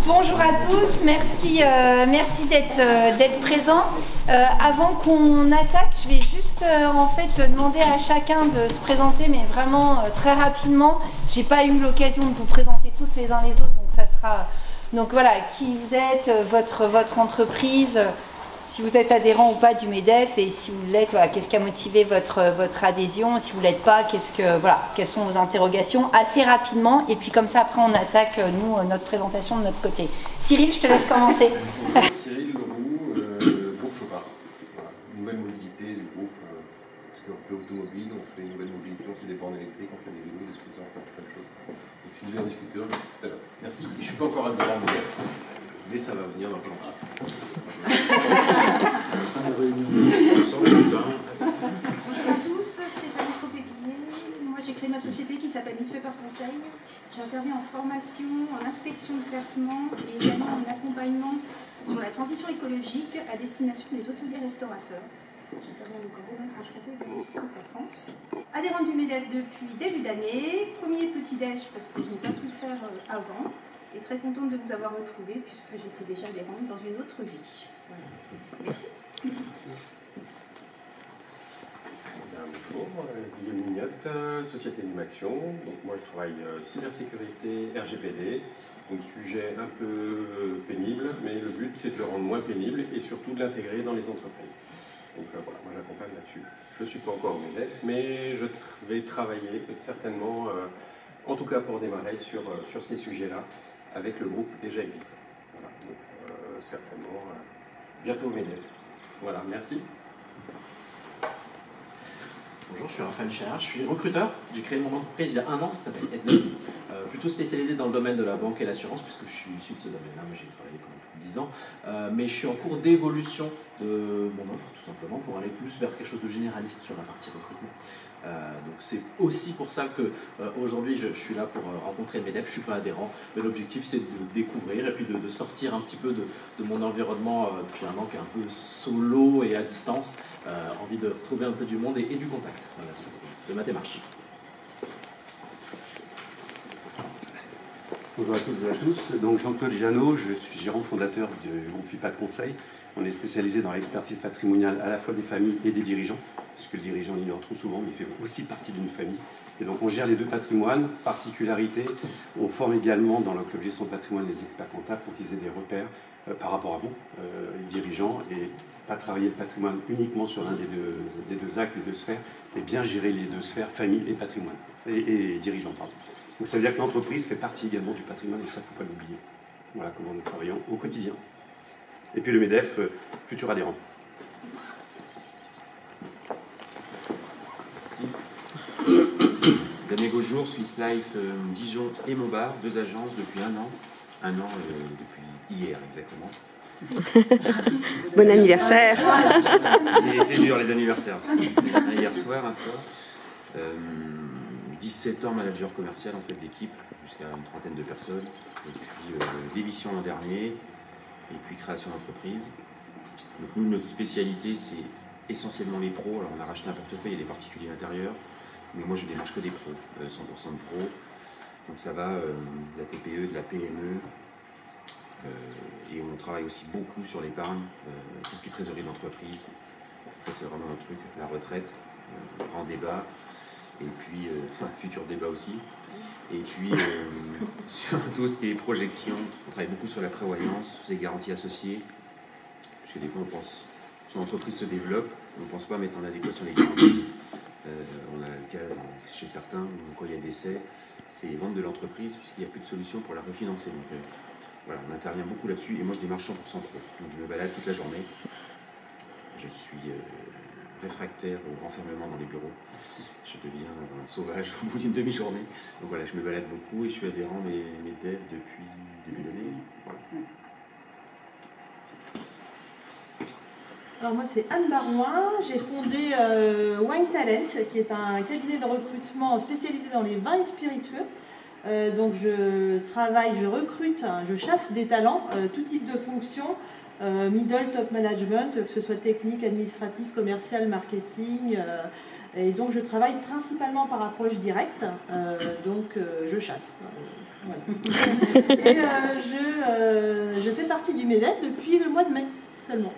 Bonjour à tous, merci d'être présents. Avant qu'on attaque, je vais juste en fait demander à chacun de se présenter, mais vraiment très rapidement. J'ai pas eu l'occasion de vous présenter tous les uns les autres, donc ça sera... Donc voilà, qui vous êtes, votre entreprise, si vous êtes adhérent ou pas du MEDEF, et si vous l'êtes, voilà, qu'est-ce qui a motivé votre adhésion, si vous ne l'êtes pas, quelles sont vos interrogations, assez rapidement, et puis comme ça après on attaque, nous, notre présentation de notre côté. Cyril, je te laisse commencer. Cyril Leroux, groupe Chopard. Voilà, nouvelle mobilité du groupe, parce qu'on fait automobile, on fait nouvelle mobilité, on fait des bornes électriques, on fait des vélos, des scooters, on fait plein de choses. Donc si vous voulez en discuter, tout à l'heure. Merci. Je ne suis pas encore adhérent au MEDEF, mais ça va venir dans le temps. Bonjour à tous, Stéphanie Tropébillet. Moi j'ai créé ma société qui s'appelle Miss Paper Conseil. J'interviens en formation, en inspection de classement et également en accompagnement sur la transition écologique à destination des hôteliers restaurateurs. J'interviens donc en Bourgogne-Franche-Comté et toute la France. Adhérente du MEDEF depuis début d'année. Premier petit-déj parce que je n'ai pas pu le faire avant. Et très contente de vous avoir retrouvé puisque j'étais déjà adhérente dans une autre vie. Voilà. Merci. Bonjour, Guillaume Mignotte, Société Animaction. Donc moi je travaille cybersécurité, RGPD, donc sujet un peu pénible, mais le but c'est de le rendre moins pénible et surtout de l'intégrer dans les entreprises. Donc voilà, moi j'accompagne là-dessus. Je ne suis pas encore au MEDEF, mais je vais travailler certainement, en tout cas pour démarrer sur ces sujets-là, avec le groupe déjà existant. Voilà, donc certainement bientôt au MEDEF. Voilà, merci. Bonjour, je suis Raphaël Chéard, je suis recruteur. J'ai créé mon entreprise il y a 1 an, ça s'appelle Heads Up, plutôt spécialisé dans le domaine de la banque et l'assurance, puisque je suis issu de ce domaine-là, mais j'ai travaillé pendant plus de 10 ans. Mais je suis en cours d'évolution de mon offre, tout simplement, pour aller plus vers quelque chose de généraliste sur la partie recrutement. Donc c'est aussi pour ça que aujourd'hui je suis là pour rencontrer le MEDEF. Je ne suis pas adhérent, mais l'objectif c'est de découvrir et puis de sortir un petit peu de mon environnement depuis 1 an qui est un peu solo et à distance. Envie de retrouver un peu du monde et du contact. Voilà, ça c'est de ma démarche. Bonjour à toutes et à tous, donc Jean-Claude Jeannot, je suis gérant fondateur du groupe FIPA de Conseil. On est spécialisé dans l'expertise patrimoniale à la fois des familles et des dirigeants, puisque le dirigeant l'ignore trop souvent, mais il fait aussi partie d'une famille. Et donc on gère les deux patrimoines, particularité, on forme également dans l'objet de son patrimoine les experts comptables pour qu'ils aient des repères par rapport à vous, les dirigeants, et pas travailler le patrimoine uniquement sur l'un des deux actes, des deux sphères, et bien gérer les deux sphères, famille et patrimoine, et dirigeants, pardon. Donc ça veut dire que l'entreprise fait partie également du patrimoine, et ça, il ne faut pas l'oublier. Voilà comment nous travaillons au quotidien. Et puis le MEDEF, futur adhérent. Damien Gaujour, Swiss Life, Dijon et Montbard, 2 agences depuis 1 an. 1 an depuis hier exactement. Bon anniversaire. C'est dur les anniversaires. Hier soir, un soir. 17 ans manager commercial en fait d'équipe, jusqu'à une 30aine de personnes. Et puis démission l'an dernier, et puis création d'entreprise. Donc nous, notre spécialité, c'est essentiellement les pros. Alors on a racheté un portefeuille et des particuliers à l'intérieur, mais moi je démarche que des pros, 100% de pros. Donc ça va de la TPE, de la PME, et on travaille aussi beaucoup sur l'épargne, tout ce qui est trésorerie d'entreprise. Ça c'est vraiment un truc, la retraite, grand débat, et puis, futur débat aussi. Et puis, sur tout ce qui est projection, on travaille beaucoup sur la prévoyance, sur les garanties associées, puisque des fois on pense, son entreprise se développe, on ne pense pas mettre en adéquation les garanties. On a le cas chez certains, où quand il y a décès, c'est vente de l'entreprise, puisqu'il n'y a plus de solution pour la refinancer. Donc voilà, on intervient beaucoup là-dessus, et moi je démarche 100% pro. Donc je me balade toute la journée. Je suis réfractaire au renfermement dans les bureaux. Je deviens un sauvage au bout d'une demi-journée. Donc voilà, je me balade beaucoup et je suis adhérent MEDEF depuis début d'année. Voilà. Alors moi c'est Anne Barouin, j'ai fondé Wine Talent, qui est un cabinet de recrutement spécialisé dans les vins et spiritueux. Donc je travaille, je recrute, je chasse des talents, tout type de fonctions, middle, top management, que ce soit technique, administratif, commercial, marketing, Et donc je travaille principalement par approche directe, je chasse. Voilà. Et je fais partie du MEDEF depuis le mois de mai seulement.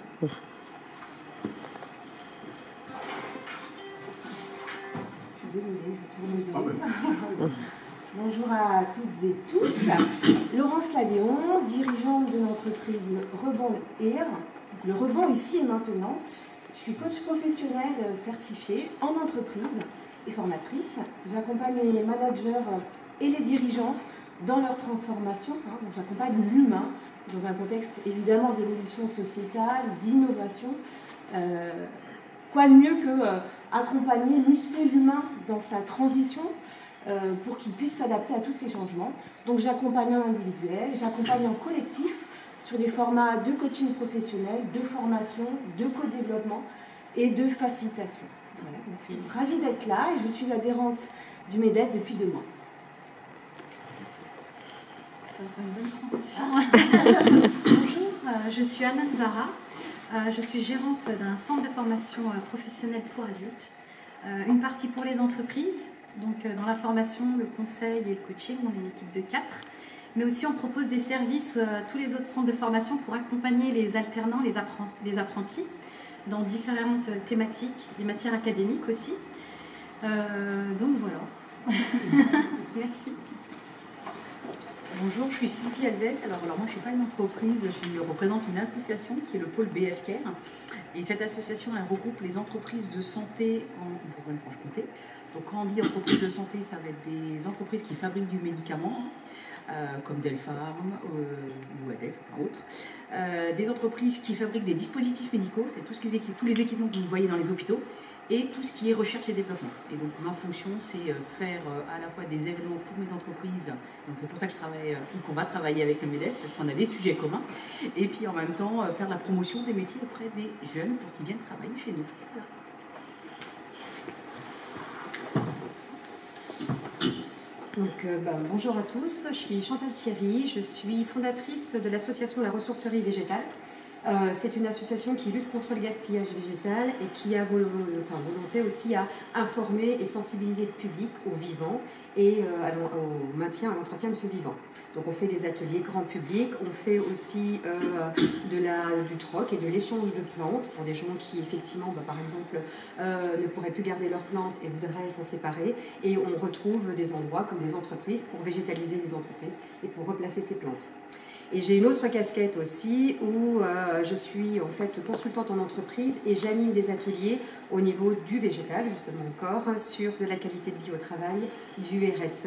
Bonjour à toutes et tous. Laurence Ladéon, dirigeante de l'entreprise Rebond Air. Le rebond ici et maintenant. Je suis coach professionnel certifié en entreprise et formatrice. J'accompagne les managers et les dirigeants dans leur transformation. Donc j'accompagne l'humain dans un contexte évidemment d'évolution sociétale, d'innovation. Quoi de mieux que accompagner, muscler l'humain dans sa transition pour qu'il puisse s'adapter à tous ces changements. Donc j'accompagne en individuel, j'accompagne en collectif sur des formats de coaching professionnel, de formation, de co-développement et de facilitation. Voilà, donc je suis ravie d'être là et je suis adhérente du MEDEF depuis 2 mois. Ça va faire une bonne transition. Bonjour, je suis Anna Zara. Je suis gérante d'un centre de formation professionnelle pour adultes. Une partie pour les entreprises, donc dans la formation, le conseil et le coaching, on est une équipe de 4. Mais aussi on propose des services à tous les autres centres de formation pour accompagner les alternants, les apprentis, dans différentes thématiques, les matières académiques aussi. Donc voilà. Merci. Bonjour, je suis Sylvie Alves. Alors moi, je ne suis pas une entreprise, je représente une association qui est le pôle BF Care. Et cette association, elle regroupe les entreprises de santé en Bourgogne-Franche-Comté. Donc quand on dit entreprises de santé, ça va être des entreprises qui fabriquent du médicament, comme Delpharm ou Adex, enfin autres. Des entreprises qui fabriquent des dispositifs médicaux, c'est tous les équipements que vous voyez dans les hôpitaux, et tout ce qui est recherche et développement. Et donc ma fonction, c'est faire à la fois des événements pour mes entreprises, donc c'est pour ça que je travaille, qu'on va travailler avec le MEDEF, parce qu'on a des sujets communs, et puis en même temps faire la promotion des métiers auprès des jeunes pour qu'ils viennent travailler chez nous. Voilà. Donc, bonjour à tous, je suis Chantal Thierry, je suis fondatrice de l'association La Ressourcerie Végétale. C'est une association qui lutte contre le gaspillage végétal et qui a volonté aussi à informer et sensibiliser le public au vivant et au maintien, à l'entretien de ce vivant. Donc on fait des ateliers grand public, on fait aussi du troc et de l'échange de plantes pour des gens qui effectivement, par exemple, ne pourraient plus garder leurs plantes et voudraient s'en séparer. Et on retrouve des endroits comme des entreprises pour végétaliser les entreprises et pour replacer ces plantes. Et j'ai une autre casquette aussi où je suis en fait consultante en entreprise et j'anime des ateliers au niveau du végétal, justement encore, sur de la qualité de vie au travail, du RSE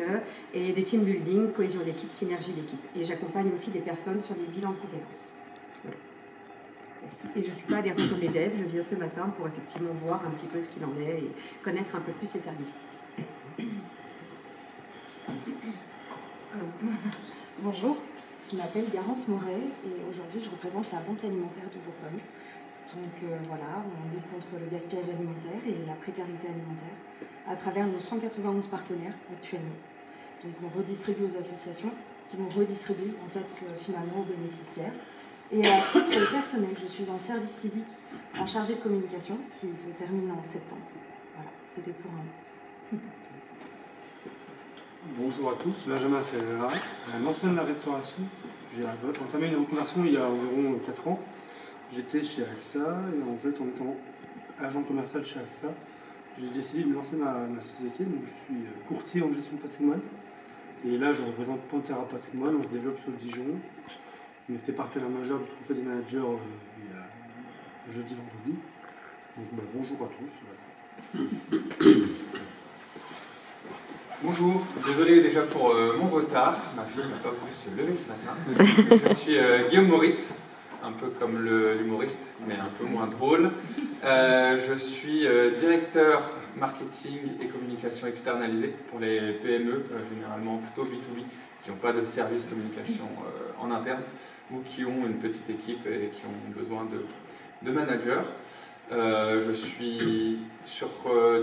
et des team building, cohésion d'équipe, synergie d'équipe. Et j'accompagne aussi des personnes sur des bilans de compétences. Voilà. Merci. Et je ne suis pas adhérente au MEDEF, je viens ce matin pour effectivement voir un petit peu ce qu'il en est et connaître un peu plus ses services. Bonjour. Je m'appelle Garance Moret et aujourd'hui je représente la Banque alimentaire de Bourgogne. Donc voilà, on lutte contre le gaspillage alimentaire et la précarité alimentaire à travers nos 191 partenaires actuellement. Donc on redistribue aux associations qui vont redistribuer en fait finalement aux bénéficiaires. Et à titre personnel, je suis en service civique en chargé de communication qui se termine en septembre. Voilà, c'était pour un... Bonjour à tous, Benjamin Ferreira, un ancien de la restauration. J'ai entamé une reconversion il y a environ 4 ans. J'étais chez AXA et en fait en étant agent commercial chez AXA, j'ai décidé de me lancer ma société. Donc je suis courtier en gestion de patrimoine. Et là je représente Pantera Patrimoine, on se développe sur Dijon. On était partenaire majeur du Trophée des managers jeudi, vendredi. Donc bonjour à tous. Bonjour, désolé déjà pour mon retard, ma fille n'a pas voulu se lever ce matin. Je suis Guillaume Maurice, un peu comme l'humoriste, mais un peu moins drôle. Je suis directeur marketing et communication externalisée pour les PME, généralement plutôt B2B, qui n'ont pas de service communication en interne, ou qui ont une petite équipe et qui ont besoin de managers. Je suis sur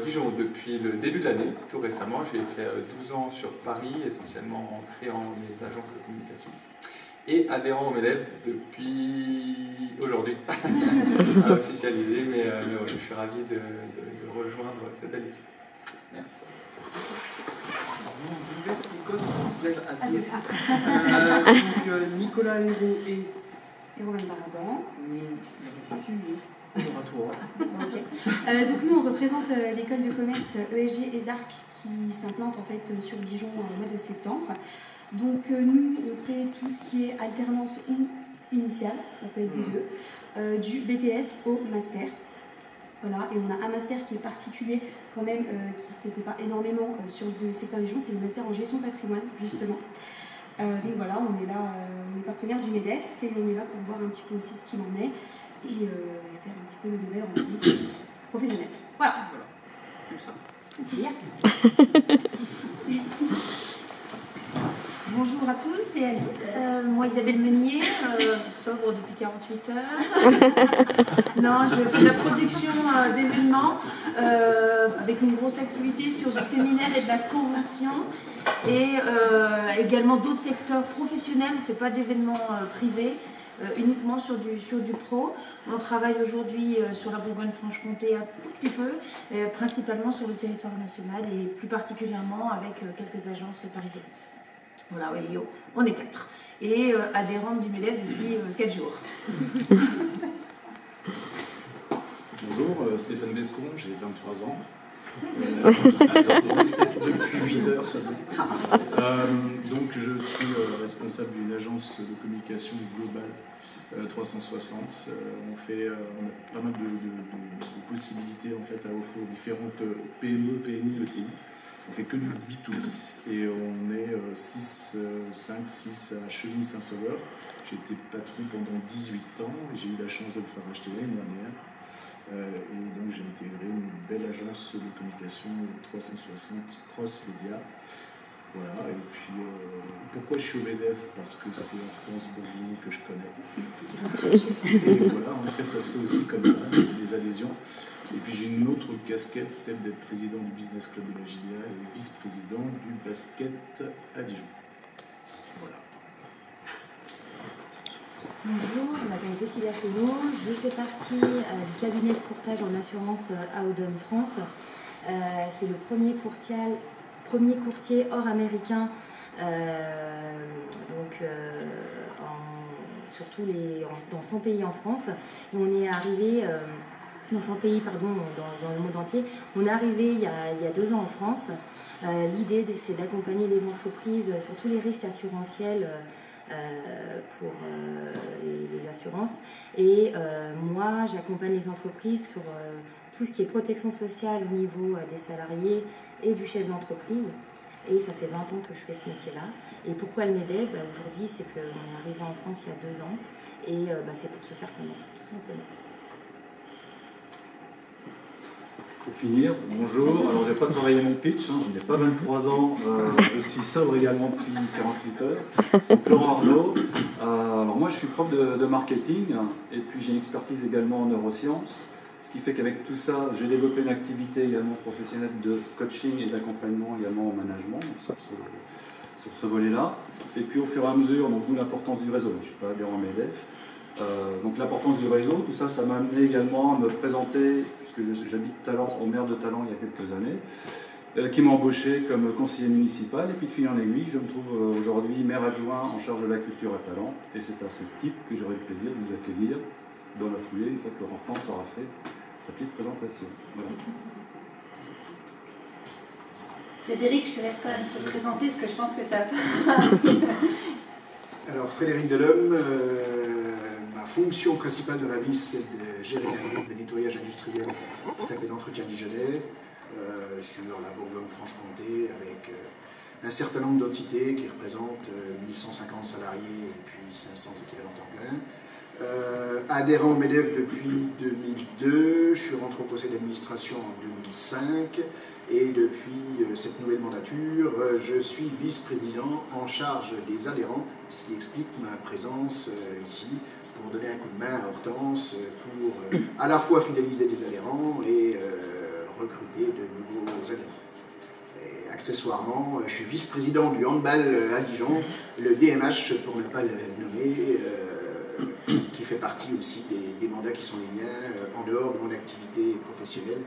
Dijon depuis le début de l'année, tout récemment. J'ai fait 12 ans sur Paris, essentiellement en créant les agences de communication. et adhérent au MEDEF depuis aujourd'hui, à officialiser, mais ouais, je suis ravi de rejoindre cette belle équipe. Merci. On se lève à deux. Donc, Nicolas Hérault et Romain Baraban. Donc nous on représente l'école de commerce ESG ESARC qui s'implante en fait sur Dijon au mois de septembre. Donc nous on fait tout ce qui est alternance ou initiale, ça peut être des deux, du BTS au master. Voilà, et on a un master qui est particulier quand même, qui ne se fait pas énormément sur le secteur Dijon, c'est le master en gestion patrimoine justement. Donc voilà, on est là, on est partenaire du MEDEF et on est là pour voir un petit peu aussi ce qu'il en est et faire un petit peu de nouvelles rencontres professionnelles. Voilà. C'est ça. C'est bien. Bonjour à tous, c'est Alice. Moi, Isabelle Meunier, sobre depuis 48 heures. Non, je fais de la production d'événements avec une grosse activité sur du séminaire et de la convention et également d'autres secteurs professionnels. On ne fait pas d'événements privés, uniquement sur du pro. On travaille aujourd'hui sur la Bourgogne-Franche-Comté un tout petit peu, principalement sur le territoire national et plus particulièrement avec quelques agences parisiennes. Voilà, oui, on est 4. Et adhérente du MEDEF depuis 4 jours. Bonjour, Stéphane Bescon, j'ai 23 ans. Depuis 8 heures seulement. Donc je suis responsable d'une agence de communication globale 360. On a pas mal de possibilités en fait, à offrir aux différentes PME, PMI, ETI. On fait que du B2B et on est 5-6 à Chevigny-Saint-Sauveur. J'ai été patron pendant 18 ans et j'ai eu la chance de le faire acheter l'année dernière. Et donc j'ai intégré une belle agence de communication 360 cross-média. Voilà, et puis pourquoi je suis au MEDEF? Parce que c'est Hortense Bourguignon que je connais. Et voilà, en fait ça se fait aussi comme ça, les adhésions. Et puis j'ai une autre casquette, celle d'être président du Business Club de la JDA et vice-président du basket à Dijon. Voilà. Bonjour, je m'appelle Cécilia Chenot, je fais partie du cabinet de courtage en assurance Audon France. C'est le premier courtier hors américain, dans 100 pays en France. Et on est arrivé... dans 100 pays, pardon, dans le monde entier. On est arrivé il y a 2 ans en France. L'idée, c'est d'accompagner les entreprises sur tous les risques assurantiels pour les assurances. Et moi, j'accompagne les entreprises sur tout ce qui est protection sociale au niveau des salariés et du chef d'entreprise. Et ça fait 20 ans que je fais ce métier-là. Et pourquoi le MEDEF? Aujourd'hui, c'est qu'on est arrivé en France il y a 2 ans. Et c'est pour se faire connaître, tout simplement. Pour finir, bonjour. Alors, je n'ai pas travaillé mon pitch, je n'ai pas 23 ans, je suis sobre également depuis 48 heures. Donc, Laurent Arnaud. Alors, moi, je suis prof de marketing et puis j'ai une expertise également en neurosciences. Ce qui fait qu'avec tout ça, j'ai développé une activité également professionnelle de coaching et d'accompagnement également en management, sur ce volet-là. Et puis, au fur et à mesure, donc, d'où l'importance du réseau. Je ne suis pas adhérent à MEDEF. Donc l'importance du réseau, tout ça, ça m'a amené également à me présenter, puisque j'habite Talent, au maire de Talent il y a quelques années, qui m'a embauché comme conseiller municipal, et puis de fil en aiguille, je me trouve aujourd'hui maire adjoint en charge de la culture à Talent, et c'est à ce type que j'aurai le plaisir de vous accueillir dans la foulée, une fois que Hortense aura fait sa petite présentation. Voilà. Frédéric, je te laisse quand même te présenter, ce que je pense que tu as fait. Alors, Frédéric Delhomme, ma fonction principale dans la vie, c'est de gérer un groupe de nettoyage industriel qui s'appelle Entretien Dijonnais, sur la Bourgogne-Franche-Comté, avec un certain nombre d'entités qui représentent 1150 salariés et puis 500 équivalents temps plein. Adhérent au MEDEF depuis 2002, je suis rentré au conseil d'administration en 2005 et depuis cette nouvelle mandature, je suis vice-président en charge des adhérents, ce qui explique ma présence ici pour donner un coup de main à Hortense pour à la fois fidéliser des adhérents et recruter de nouveaux adhérents. Et accessoirement, je suis vice-président du handball à Dijon, le DMH pour ne pas le nommer, qui fait partie aussi des mandats qui sont les miens, en dehors de mon activité professionnelle,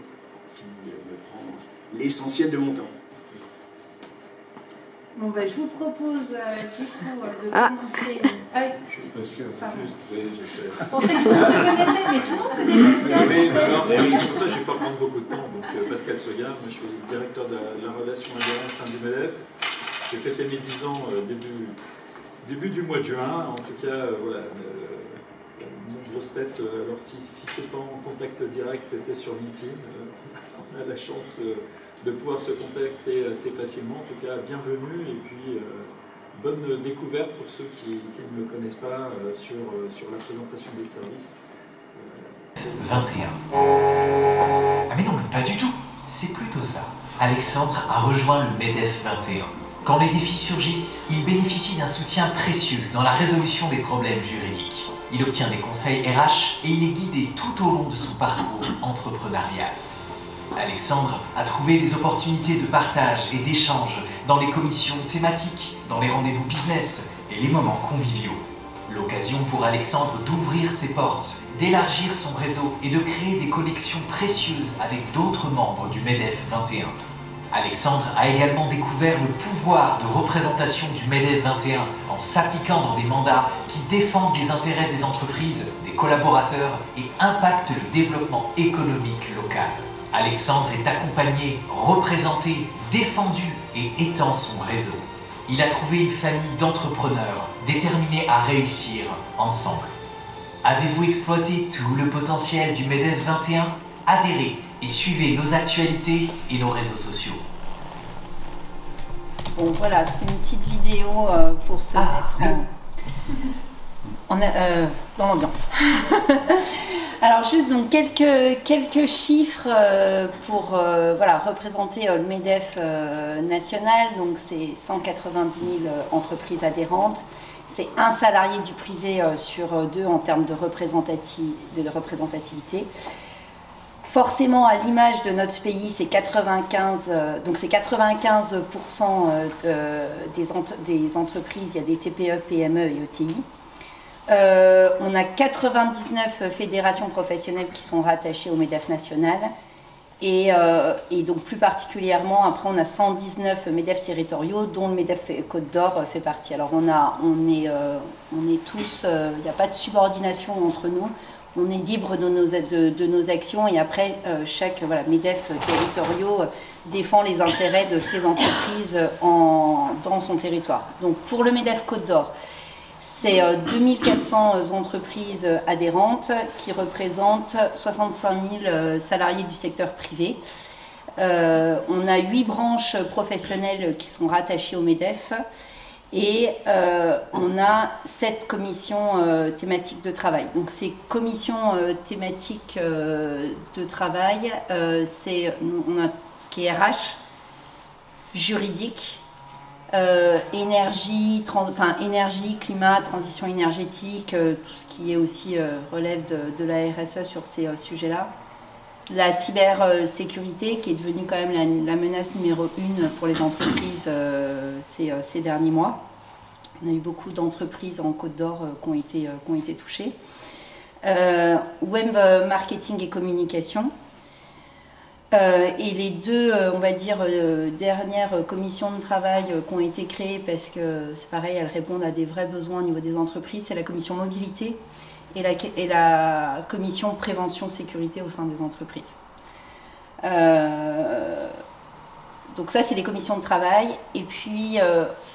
qui me prend l'essentiel de mon temps. Bon, ben, je vous propose du coup de commencer. Ah oui. Parce que juste, oui, je sais. Je pensais que tout le monde te connaissait, mais tout le monde connaît Pascal. Oui, alors, c'est pour ça que je ne vais pas prendre beaucoup de temps. Donc, Pascal Soya, moi, je suis directeur de la relation adhérente au sein du MEDEF. J'ai fêté mes 10 ans début du mois de juin. En tout cas, voilà, une grosse tête. Alors, si c'est pas en contact direct, c'était sur LinkedIn. On a la chance de pouvoir se contacter assez facilement. En tout cas, bienvenue et puis bonne découverte pour ceux qui ne me connaissent pas sur la présentation des services. 21. Ah mais non, mais pas du tout. C'est plutôt ça. Alexandre a rejoint le MEDEF 21. Quand les défis surgissent, il bénéficie d'un soutien précieux dans la résolution des problèmes juridiques. Il obtient des conseils RH et il est guidé tout au long de son parcours entrepreneurial. Alexandre a trouvé des opportunités de partage et d'échange dans les commissions thématiques, dans les rendez-vous business et les moments conviviaux. L'occasion pour Alexandre d'ouvrir ses portes, d'élargir son réseau et de créer des connexions précieuses avec d'autres membres du MEDEF 21. Alexandre a également découvert le pouvoir de représentation du MEDEF 21 en s'appliquant dans des mandats qui défendent les intérêts des entreprises, des collaborateurs et impactent le développement économique local. Alexandre est accompagné, représenté, défendu et étend son réseau. Il a trouvé une famille d'entrepreneurs déterminés à réussir ensemble. Avez-vous exploité tout le potentiel du MEDEF 21? Adhérez et suivez nos actualités et nos réseaux sociaux. Bon voilà, c'est une petite vidéo pour se mettre dans l'ambiance. Alors juste donc quelques chiffres pour voilà, représenter le MEDEF national. Donc c'est 190 000 entreprises adhérentes. C'est un salarié du privé sur 2 en termes de représentativité. Forcément, à l'image de notre pays, c'est 95%, donc c'est 95% des entreprises. Il y a des TPE, PME et ETI. On a 99 fédérations professionnelles qui sont rattachées au MEDEF national. Et donc plus particulièrement, après on a 119 MEDEF territoriaux, dont le MEDEF Côte d'Or fait partie. Alors on est tous, il n'y a pas de subordination entre nous. On est libre de nos actions et après, chaque MEDEF territoriaux défend les intérêts de ces entreprises dans son territoire. Donc pour le MEDEF Côte d'Or, c'est 2400 entreprises adhérentes qui représentent 65 000 salariés du secteur privé. On a 8 branches professionnelles qui sont rattachées au MEDEF. Et on a 7 commissions thématiques de travail. Donc ces commissions thématiques de travail, on a ce qui est RH, juridique, énergie, climat, transition énergétique, tout ce qui est aussi relève de la RSE sur ces sujets-là. La cybersécurité qui est devenue quand même la menace numéro 1 pour les entreprises ces derniers mois. On a eu beaucoup d'entreprises en Côte d'Or qui ont été touchées. Web marketing et communication. Et les 2, on va dire, dernières commissions de travail qui ont été créées parce que c'est pareil, elles répondent à des vrais besoins au niveau des entreprises, c'est la commission mobilité et la commission prévention sécurité au sein des entreprises. Donc ça, c'est les commissions de travail. Et puis,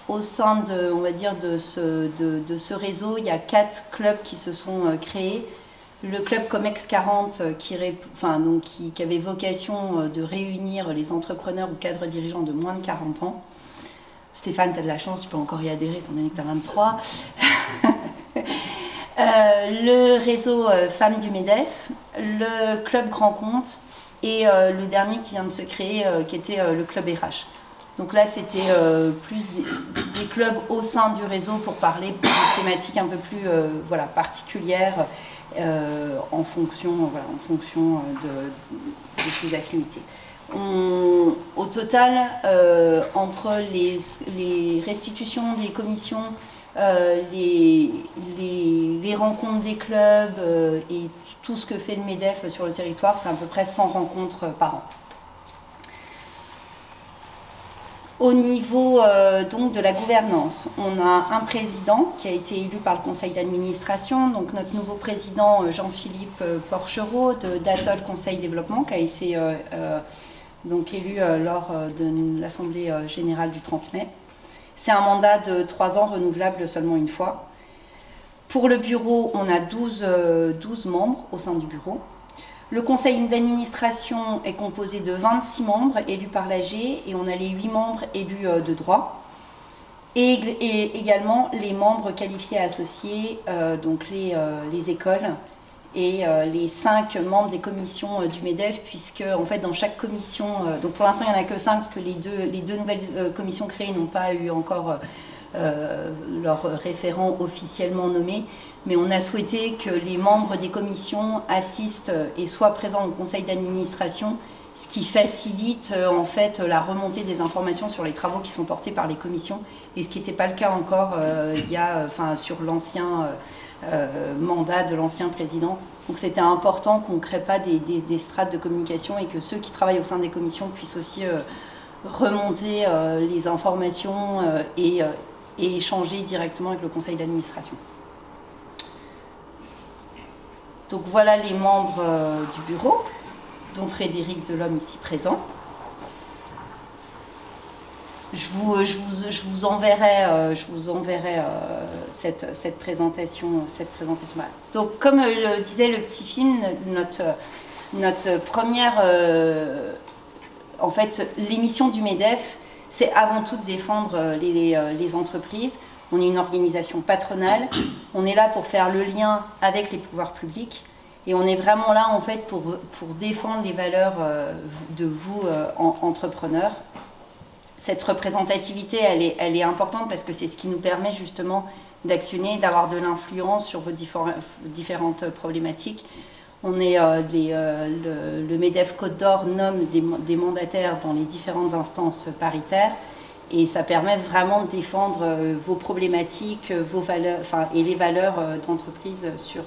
au sein de, on va dire, de ce réseau, il y a 4 clubs qui se sont créés. Le club Comex 40, qui avait vocation de réunir les entrepreneurs ou cadres dirigeants de moins de 40 ans. Stéphane, tu as de la chance, tu peux encore y adhérer, étant donné que tu as 23. Le réseau Femmes du MEDEF, le club Grand Compte et le dernier qui vient de se créer, qui était le club RH. Donc là, c'était plus des clubs au sein du réseau pour parler de thématiques un peu plus particulières en fonction de ses affinités. Au total, entre les restitutions des commissions, les rencontres des clubs et tout ce que fait le MEDEF sur le territoire, c'est à peu près 100 rencontres par an. Au niveau donc de la gouvernance, on a un président qui a été élu par le conseil d'administration, donc notre nouveau président Jean-Philippe Porchereau d'Atoll Conseil Développement, qui a été donc élu lors de l'Assemblée générale du 30 mai. C'est un mandat de 3 ans renouvelable seulement une fois. Pour le bureau, on a 12 membres au sein du bureau. Le conseil d'administration est composé de 26 membres élus par l'AG et on a les 8 membres élus de droit. Et également les membres qualifiés associés, donc les écoles et les 5 membres des commissions du MEDEF, puisque en fait dans chaque commission, donc pour l'instant il n'y en a que 5 parce que les deux nouvelles commissions créées n'ont pas eu encore leur référent officiellement nommé, mais on a souhaité que les membres des commissions assistent et soient présents au conseil d'administration, ce qui facilite en fait la remontée des informations sur les travaux qui sont portés par les commissions, et ce qui n'était pas le cas encore sur l'ancien mandat de l'ancien président. Donc c'était important qu'on ne crée pas des strates de communication et que ceux qui travaillent au sein des commissions puissent aussi remonter les informations et échanger directement avec le conseil d'administration. Donc voilà les membres du bureau, dont Frédéric Delhomme ici présent. Je vous enverrai cette présentation. Donc comme le disait le petit film, notre première... en fait, l'émission du MEDEF, c'est avant tout de défendre les entreprises. On est une organisation patronale, on est là pour faire le lien avec les pouvoirs publics et on est vraiment là en fait pour défendre les valeurs de vous, entrepreneurs. Cette représentativité, elle est importante parce que c'est ce qui nous permet justement d'actionner, d'avoir de l'influence sur vos différentes problématiques. On est, le MEDEF Côte d'Or nomme des mandataires dans les différentes instances paritaires et ça permet vraiment de défendre vos problématiques, vos valeurs, et les valeurs d'entreprise sur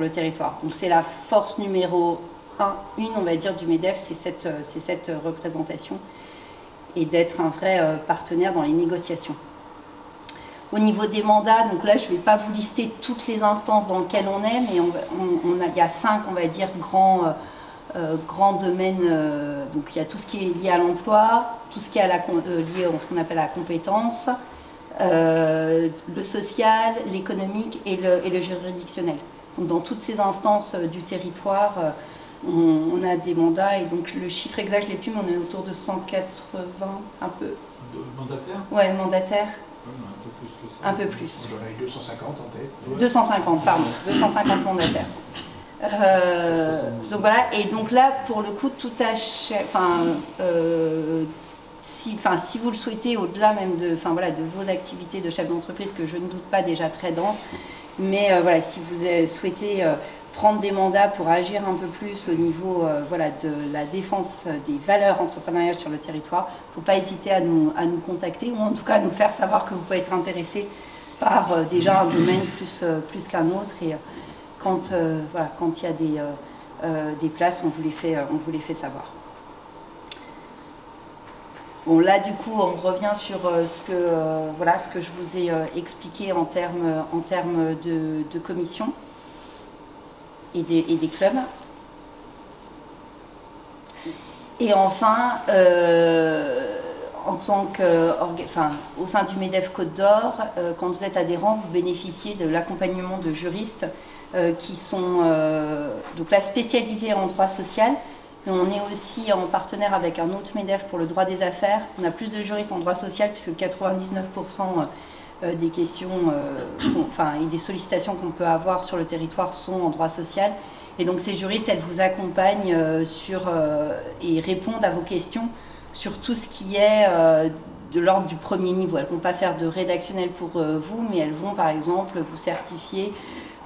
le territoire. Donc c'est la force numéro 1, on va dire, du MEDEF, c'est cette représentation et d'être un vrai partenaire dans les négociations. Au niveau des mandats, donc là je ne vais pas vous lister toutes les instances dans lesquelles on est, mais il y a 5, on va dire, grands domaines. Donc il y a tout ce qui est lié à l'emploi, tout ce qui est lié à ce qu'on appelle la compétence, le social, l'économique et le juridictionnel. Donc dans toutes ces instances du territoire, on a des mandats et donc le chiffre exact je ne l'ai plus, mais on est autour de 180, un peu. De mandataires ? Ouais, mandataires. Un peu plus que ça. J'en ai 250 en tête. 250, pardon, 250 mandataires. Donc voilà, et donc là, pour le coup, tout à si vous le souhaitez, au-delà même de vos activités de chef d'entreprise, que je ne doute pas déjà très denses, mais voilà, si vous souhaitez prendre des mandats pour agir un peu plus au niveau de la défense des valeurs entrepreneuriales sur le territoire, il ne faut pas hésiter à nous contacter ou en tout cas à nous faire savoir que vous pouvez être intéressé par déjà un domaine plus qu'un autre. Et quand il y a des places, on vous les fait savoir. Bon, là, du coup, on revient sur ce que je vous ai expliqué en termes de commission et des clubs. Et enfin, au sein du MEDEF Côte d'Or, quand vous êtes adhérent, vous bénéficiez de l'accompagnement de juristes qui sont donc là spécialisés en droit social. Mais on est aussi en partenaire avec un autre MEDEF pour le droit des affaires. On a plus de juristes en droit social puisque 99% des questions et des sollicitations qu'on peut avoir sur le territoire sont en droit social. Et donc ces juristes, elles vous accompagnent et répondent à vos questions sur tout ce qui est de l'ordre du premier niveau. Elles ne vont pas faire de rédactionnel pour vous, mais elles vont par exemple vous certifier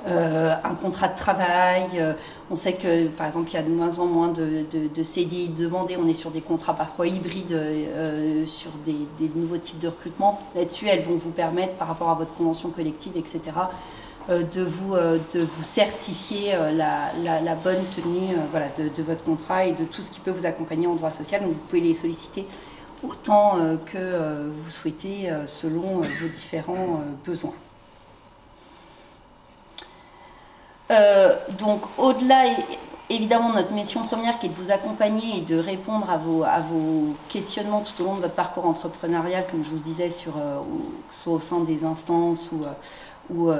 un contrat de travail. On sait que, par exemple, il y a de moins en moins de CDI demandés. On est sur des contrats parfois hybrides, sur des nouveaux types de recrutement. Là-dessus, elles vont vous permettre, par rapport à votre convention collective, etc., de vous certifier la bonne tenue voilà, de votre contrat et de tout ce qui peut vous accompagner en droit social. Donc, vous pouvez les solliciter autant que vous souhaitez selon vos différents besoins. Donc au-delà, évidemment, notre mission première qui est de vous accompagner et de répondre à vos questionnements tout au long de votre parcours entrepreneurial, comme je vous disais, que ce soit au sein des instances ou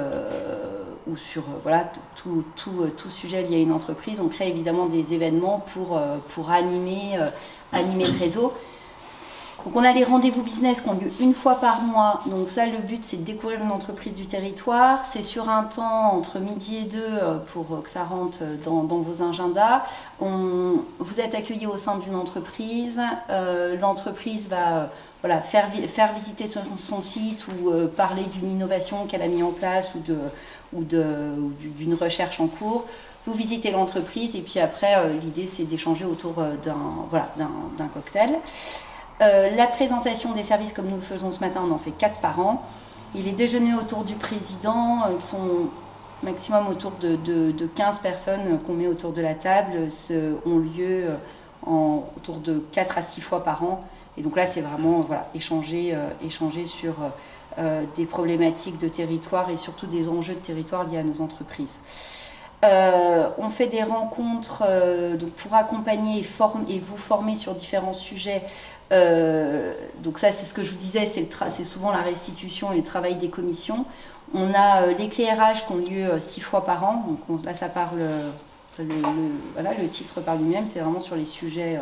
sur voilà, tout sujet lié à une entreprise. On crée évidemment des événements pour animer le réseau. Donc on a les rendez-vous business qui ont lieu une fois par mois. Donc ça, le but, c'est de découvrir une entreprise du territoire. C'est sur un temps entre midi et 2 pour que ça rentre dans vos agendas. Vous êtes accueillis au sein d'une entreprise. L'entreprise va voilà, faire visiter son site ou parler d'une innovation qu'elle a mise en place ou d'une recherche en cours. Vous visitez l'entreprise et puis après, l'idée, c'est d'échanger autour d'un cocktail. La présentation des services comme nous le faisons ce matin, on en fait 4 par an. Et les déjeuners autour du président, qui sont maximum autour de 15 personnes qu'on met autour de la table, ont lieu autour de 4 à 6 fois par an. Et donc là, c'est vraiment voilà, échanger sur des problématiques de territoire et surtout des enjeux de territoire liés à nos entreprises. On fait des rencontres donc pour accompagner et vous former sur différents sujets. Donc ça, c'est ce que je vous disais, c'est souvent la restitution et le travail des commissions. On a l'éclairage qui ont lieu 6 fois par an. Donc là, ça parle, voilà, le titre parle lui-même, c'est vraiment sur les sujets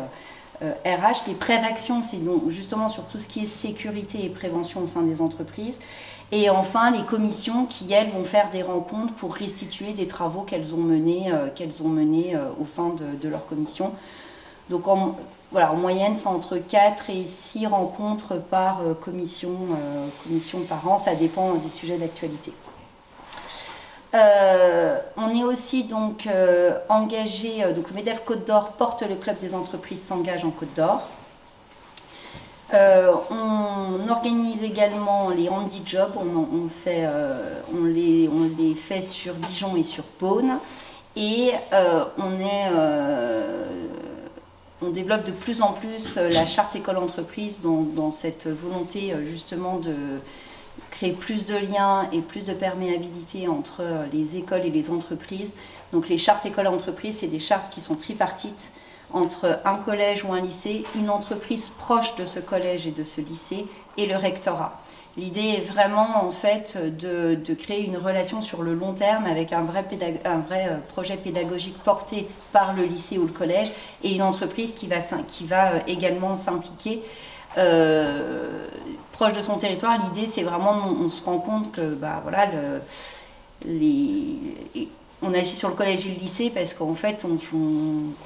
RH. Les préventions, c'est donc justement sur tout ce qui est sécurité et prévention au sein des entreprises. Et enfin, les commissions qui, elles, vont faire des rencontres pour restituer des travaux qu'elles ont menés au sein de leur commission. Donc, voilà, en moyenne, c'est entre 4 et 6 rencontres par commission par an. Ça dépend des sujets d'actualité. On est aussi donc engagé, donc le MEDEF Côte d'Or porte le club des entreprises s'engage en Côte d'Or. On organise également les Handy Jobs, on les fait sur Dijon et sur Beaune, et on développe de plus en plus la charte école-entreprise dans cette volonté justement de créer plus de liens et plus de perméabilité entre les écoles et les entreprises. Donc les chartes école-entreprise, c'est des chartes qui sont tripartites entre un collège ou un lycée, une entreprise proche de ce collège et de ce lycée et le rectorat. L'idée est vraiment en fait de créer une relation sur le long terme avec un vrai projet pédagogique porté par le lycée ou le collège et une entreprise qui va également s'impliquer proche de son territoire. L'idée, c'est vraiment, on se rend compte que bah, voilà, on agit sur le collège et le lycée parce qu'en fait, on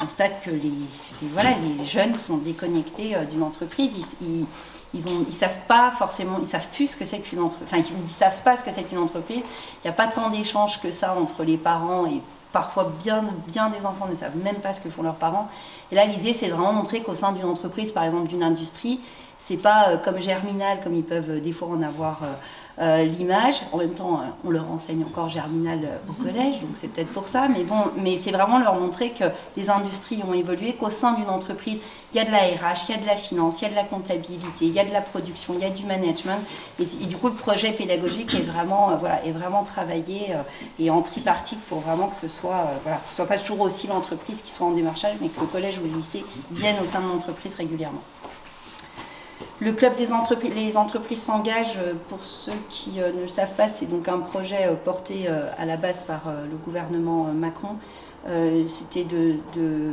constate que les jeunes sont déconnectés d'une entreprise. Ils savent pas forcément, ils savent plus ce que c'est qu'une entreprise. Enfin, ils savent pas ce que c'est qu'une entreprise. Il n'y a pas tant d'échanges que ça entre les parents et parfois bien des enfants ne savent même pas ce que font leurs parents. Et là, l'idée, c'est de vraiment montrer qu'au sein d'une entreprise, par exemple d'une industrie, c'est pas comme Germinal, comme ils peuvent des fois en avoir l'image. En même temps, on leur enseigne encore Germinal au collège, donc c'est peut-être pour ça. Mais bon, c'est vraiment leur montrer que les industries ont évolué, qu'au sein d'une entreprise, il y a de la RH, il y a de la finance, il y a de la comptabilité, il y a de la production, il y a du management. Et du coup, le projet pédagogique est vraiment travaillé et en tripartite pour vraiment que ce soit pas toujours aussi l'entreprise qui soit en démarchage, mais que le collège ou le lycée viennent au sein de l'entreprise régulièrement. Le club des entreprises, les entreprises s'engagent, pour ceux qui ne le savent pas, c'est donc un projet porté à la base par le gouvernement Macron. C'était de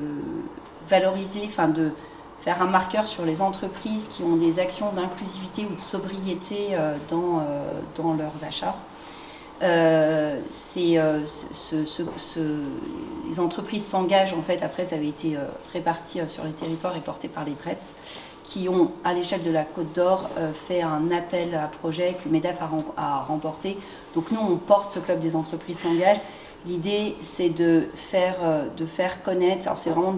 valoriser, enfin de faire un marqueur sur les entreprises qui ont des actions d'inclusivité ou de sobriété dans leurs achats. Les entreprises s'engagent, en fait, après ça avait été réparti sur les territoires et porté par les DRETS, qui ont, à l'échelle de la Côte d'Or, fait un appel à projet que le MEDEF a remporté. Donc nous, on porte ce club des entreprises s'engagent. L'idée, c'est de faire connaître, alors c'est vraiment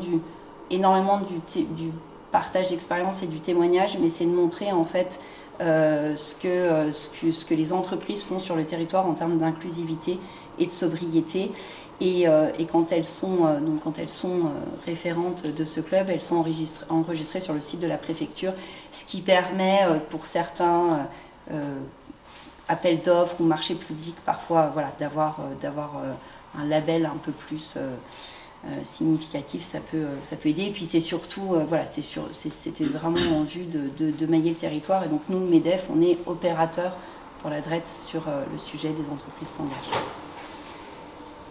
énormément du partage d'expérience et du témoignage, mais c'est de montrer en fait ce que les entreprises font sur le territoire en termes d'inclusivité et de sobriété. Et quand elles sont référentes de ce club, elles sont enregistrées sur le site de la préfecture, ce qui permet pour certains appels d'offres ou marchés publics parfois voilà, d'avoir un label un peu plus significatif, ça peut aider. Et puis c'est surtout, voilà, c'était vraiment en vue de mailler le territoire. Et donc nous, MEDEF, on est opérateur pour la DRET sur le sujet des entreprises s'engagent.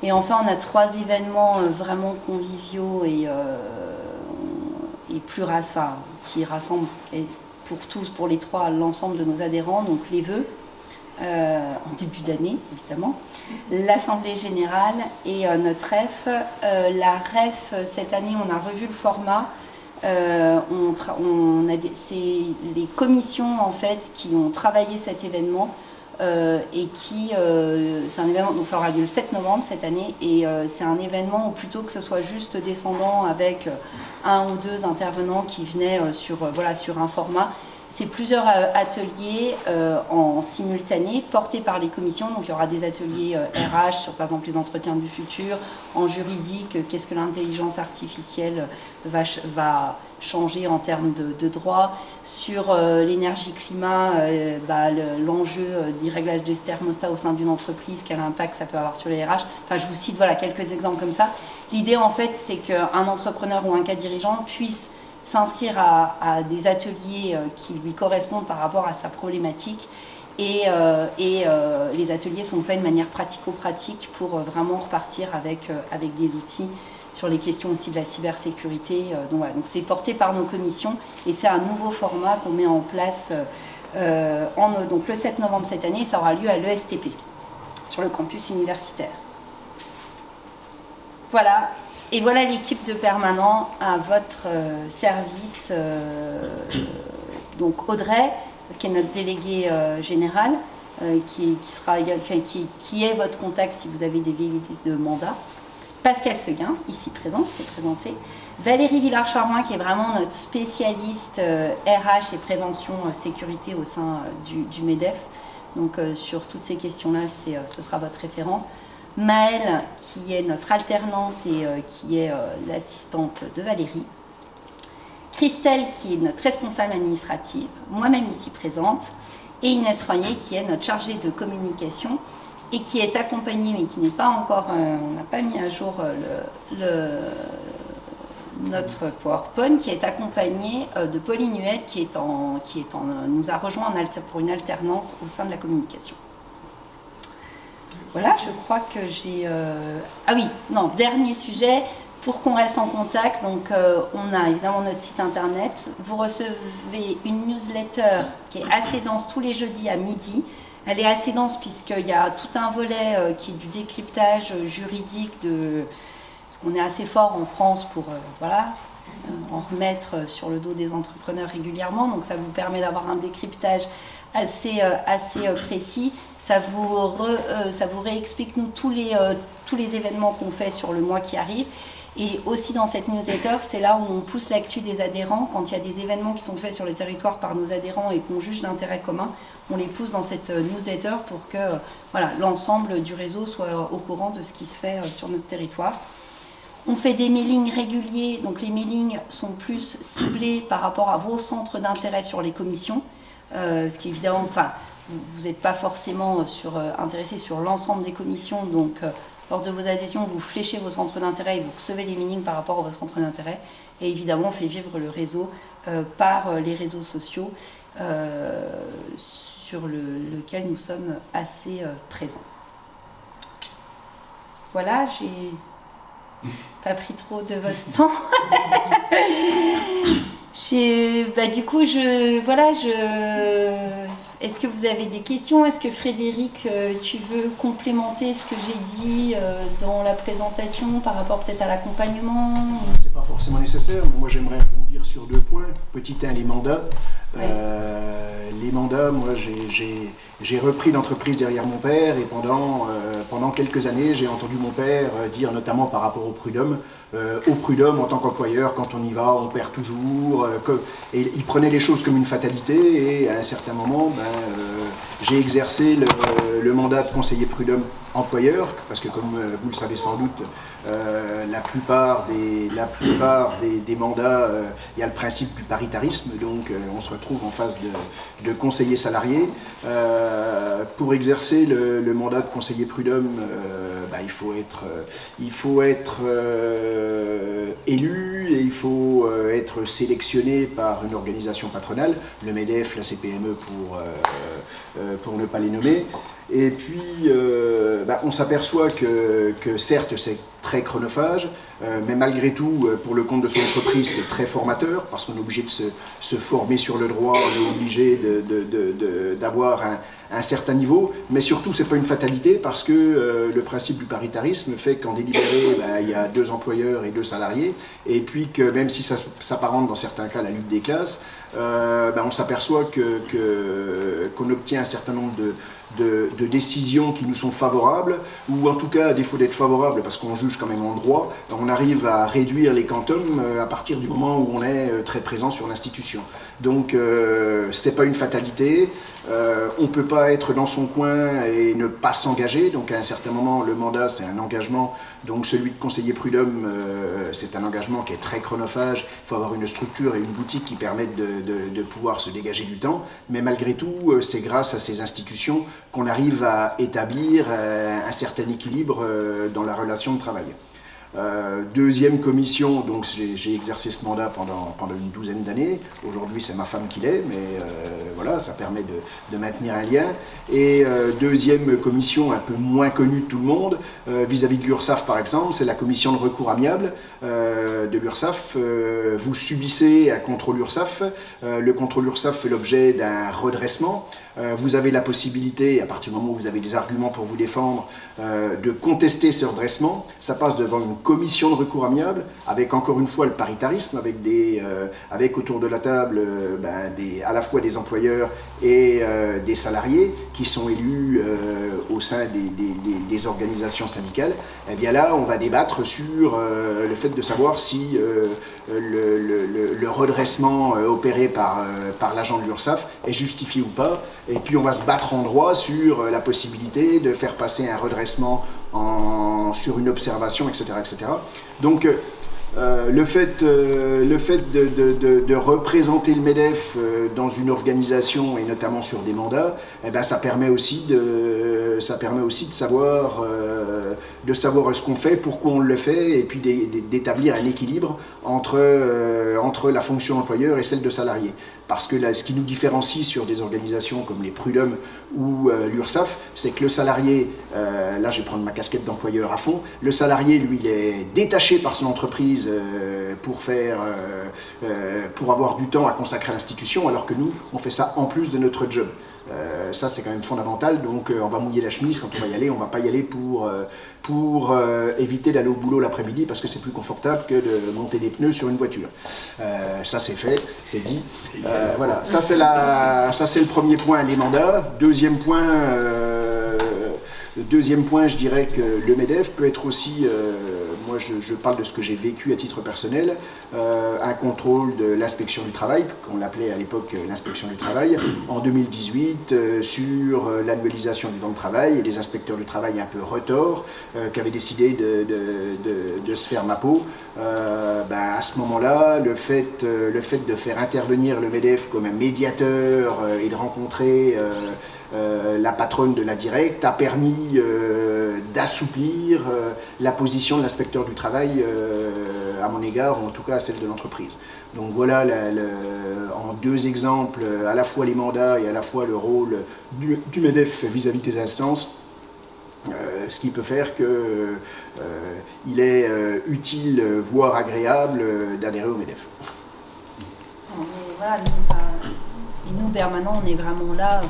Et enfin, on a 3 événements vraiment conviviaux et qui rassemblent pour tous, pour les 3, l'ensemble de nos adhérents. Donc les vœux, en début d'année, évidemment, l'Assemblée Générale et notre REF. La REF, cette année, on a revu le format. C'est les commissions, en fait, qui ont travaillé cet événement. Et c'est un événement, donc ça aura lieu le 7 novembre cette année, et c'est un événement où plutôt que ce soit juste descendant avec 1 ou 2 intervenants qui venaient sur un format, c'est plusieurs ateliers en simultané portés par les commissions. Donc il y aura des ateliers RH sur par exemple les entretiens du futur, en juridique, qu'est-ce que l'intelligence artificielle va changer en termes de droit, sur l'énergie-climat, l'enjeu du réglage des thermostats au sein d'une entreprise, quel impact ça peut avoir sur les RH. Enfin, je vous cite voilà, quelques exemples comme ça. L'idée, en fait, c'est qu'un entrepreneur ou un cadre dirigeant puisse s'inscrire à des ateliers qui lui correspondent par rapport à sa problématique. Et les ateliers sont faits de manière pratico-pratique pour vraiment repartir avec des outils sur les questions aussi de la cybersécurité. Donc voilà, donc c'est porté par nos commissions et c'est un nouveau format qu'on met en place donc le 7 novembre cette année. Ça aura lieu à l'ESTP, sur le campus universitaire. Voilà, et voilà l'équipe de permanents à votre service. Donc Audrey, qui est notre déléguée générale, qui est votre contact si vous avez des velléités de mandat. Pascal Seguin, ici présent, qui s'est présenté. Valérie Villard-Charmois, qui est vraiment notre spécialiste RH et prévention sécurité au sein du MEDEF. Donc sur toutes ces questions-là, ce sera votre référente. Maëlle, qui est notre alternante et qui est l'assistante de Valérie. Christelle, qui est notre responsable administrative, moi-même ici présente. Et Inès Royer, qui est notre chargée de communication et qui est accompagnée, mais qui n'est pas encore, on n'a pas mis à jour notre PowerPoint, qui est accompagnée de Pauline Huette, qui nous a rejoint pour une alternance au sein de la communication. Voilà, je crois que j'ai... Ah oui, non, dernier sujet, pour qu'on reste en contact, donc on a évidemment notre site internet. Vous recevez une newsletter qui est assez dense tous les jeudis à midi. Elle est assez dense puisqu'il y a tout un volet qui est du décryptage juridique, parce qu'on est assez fort en France pour en remettre sur le dos des entrepreneurs régulièrement. Donc ça vous permet d'avoir un décryptage assez précis. Ça vous réexplique nous tous les événements qu'on fait sur le mois qui arrive. Et aussi dans cette newsletter, c'est là où on pousse l'actu des adhérents. Quand il y a des événements qui sont faits sur le territoire par nos adhérents et qu'on juge d'intérêt commun, on les pousse dans cette newsletter pour que l'ensemble du réseau soit au courant de ce qui se fait sur notre territoire. On fait des mailings réguliers, donc les mailings sont plus ciblés par rapport à vos centres d'intérêt sur les commissions, ce qui évidemment, vous n'êtes pas forcément intéressé sur l'ensemble des commissions, donc lors de vos adhésions, vous fléchez vos centres d'intérêt et vous recevez les mailings par rapport à vos centres d'intérêt. Et évidemment, on fait vivre le réseau par les réseaux sociaux sur lequel nous sommes assez présents. Voilà, j'ai pas pris trop de votre temps. Du coup, est-ce que vous avez des questions? Est-ce que Frédéric, tu veux complémenter ce que j'ai dit dans la présentation par rapport peut-être à l'accompagnement? C'est pas forcément nécessaire, mais moi j'aimerais répondre rebondir sur 2 points. Petit 1, les mandats. Les mandats, moi j'ai repris l'entreprise derrière mon père et pendant quelques années j'ai entendu mon père dire, notamment par rapport au prud'homme, en tant qu'employeur, quand on y va on perd toujours, et il prenait les choses comme une fatalité, et à un certain moment j'ai exercé le mandat de conseiller prud'homme employeur, parce que comme vous le savez sans doute, la plupart des mandats, il y a le principe du paritarisme, donc on se retrouve en face de conseillers salariés. Pour exercer le mandat de conseiller prud'homme, il faut être élu, et il faut être sélectionné par une organisation patronale, le MEDEF, la CPME pour ne pas les nommer. Et puis, on s'aperçoit que certes, c'est très chronophage, mais malgré tout, pour le compte de son entreprise, c'est très formateur, parce qu'on est obligé de se former sur le droit, on est obligé d'avoir un certain niveau, mais surtout, c'est pas une fatalité, parce que le principe du paritarisme fait qu'en délibéré, il y a 2 employeurs et 2 salariés, et puis que même si ça s'apparente dans certains cas à la lutte des classes, on s'aperçoit qu'on obtient un certain nombre de décisions qui nous sont favorables, ou en tout cas, à défaut d'être favorables, parce qu'on juge quand même en droit, on arrive à réduire les quantums à partir du moment où on est très présent sur l'institution. Donc, c'est pas une fatalité, on peut pas être dans son coin et ne pas s'engager, donc à un certain moment, le mandat, c'est un engagement, donc celui de conseiller prud'homme, c'est un engagement qui est très chronophage, il faut avoir une structure et une boutique qui permettent de pouvoir se dégager du temps, mais malgré tout, c'est grâce à ces institutions qu'on arrive à établir un certain équilibre dans la relation de travail. Deuxième commission, donc j'ai exercé ce mandat pendant une douzaine d'années. Aujourd'hui, c'est ma femme qui l'est, mais voilà, ça permet de maintenir un lien. Et deuxième commission, un peu moins connue de tout le monde, vis-à-vis de l'URSSAF par exemple, c'est la commission de recours amiable de l'URSSAF. Vous subissez un contrôle URSSAF. Le contrôle URSSAF fait l'objet d'un redressement. Vous avez la possibilité, à partir du moment où vous avez des arguments pour vous défendre, de contester ce redressement. Ça passe devant une commission de recours amiable, avec encore une fois le paritarisme, avec autour de la table à la fois des employeurs et des salariés qui sont élus au sein des organisations syndicales. Et bien là, on va débattre sur le fait de savoir si le redressement opéré par l'agent de l'URSSAF est justifié ou pas. Et puis on va se battre en droit sur la possibilité de faire passer un redressement sur une observation, etc. etc. Donc le fait de représenter le MEDEF dans une organisation et notamment sur des mandats, ça permet aussi de savoir ce qu'on fait, pourquoi on le fait, et puis d'établir un équilibre entre la fonction employeur et celle de salarié. Parce que là, ce qui nous différencie sur des organisations comme les prud'hommes ou l'URSSAF, c'est que le salarié, là je vais prendre ma casquette d'employeur à fond, le salarié, lui, il est détaché par son entreprise pour avoir du temps à consacrer à l'institution, alors que nous, on fait ça en plus de notre job. Ça, c'est quand même fondamental, donc on va mouiller la chemise quand on va y aller, on ne va pas y aller pour éviter d'aller au boulot l'après-midi parce que c'est plus confortable que de monter des pneus sur une voiture. Ça, c'est fait, c'est dit. Voilà, ça c'est le premier point, les mandats. Deuxième point, je dirais que le MEDEF peut être aussi, moi je parle de ce que j'ai vécu à titre personnel, un contrôle de l'inspection du travail, qu'on l'appelait à l'époque l'inspection du travail, en 2018 sur l'annualisation du temps de travail, et les inspecteurs du travail un peu retors qui avaient décidé de se faire ma peau. À ce moment-là, le fait de faire intervenir le MEDEF comme un médiateur et de rencontrer la patronne de la directe a permis d'assouplir la position de l'inspecteur du travail à mon égard, ou en tout cas à celle de l'entreprise. Donc voilà, en 2 exemples, à la fois les mandats et à la fois le rôle du MEDEF vis-à-vis des instances, ce qui peut faire qu'il est utile, voire agréable, d'adhérer au MEDEF. Et nous, permanent, on est vraiment là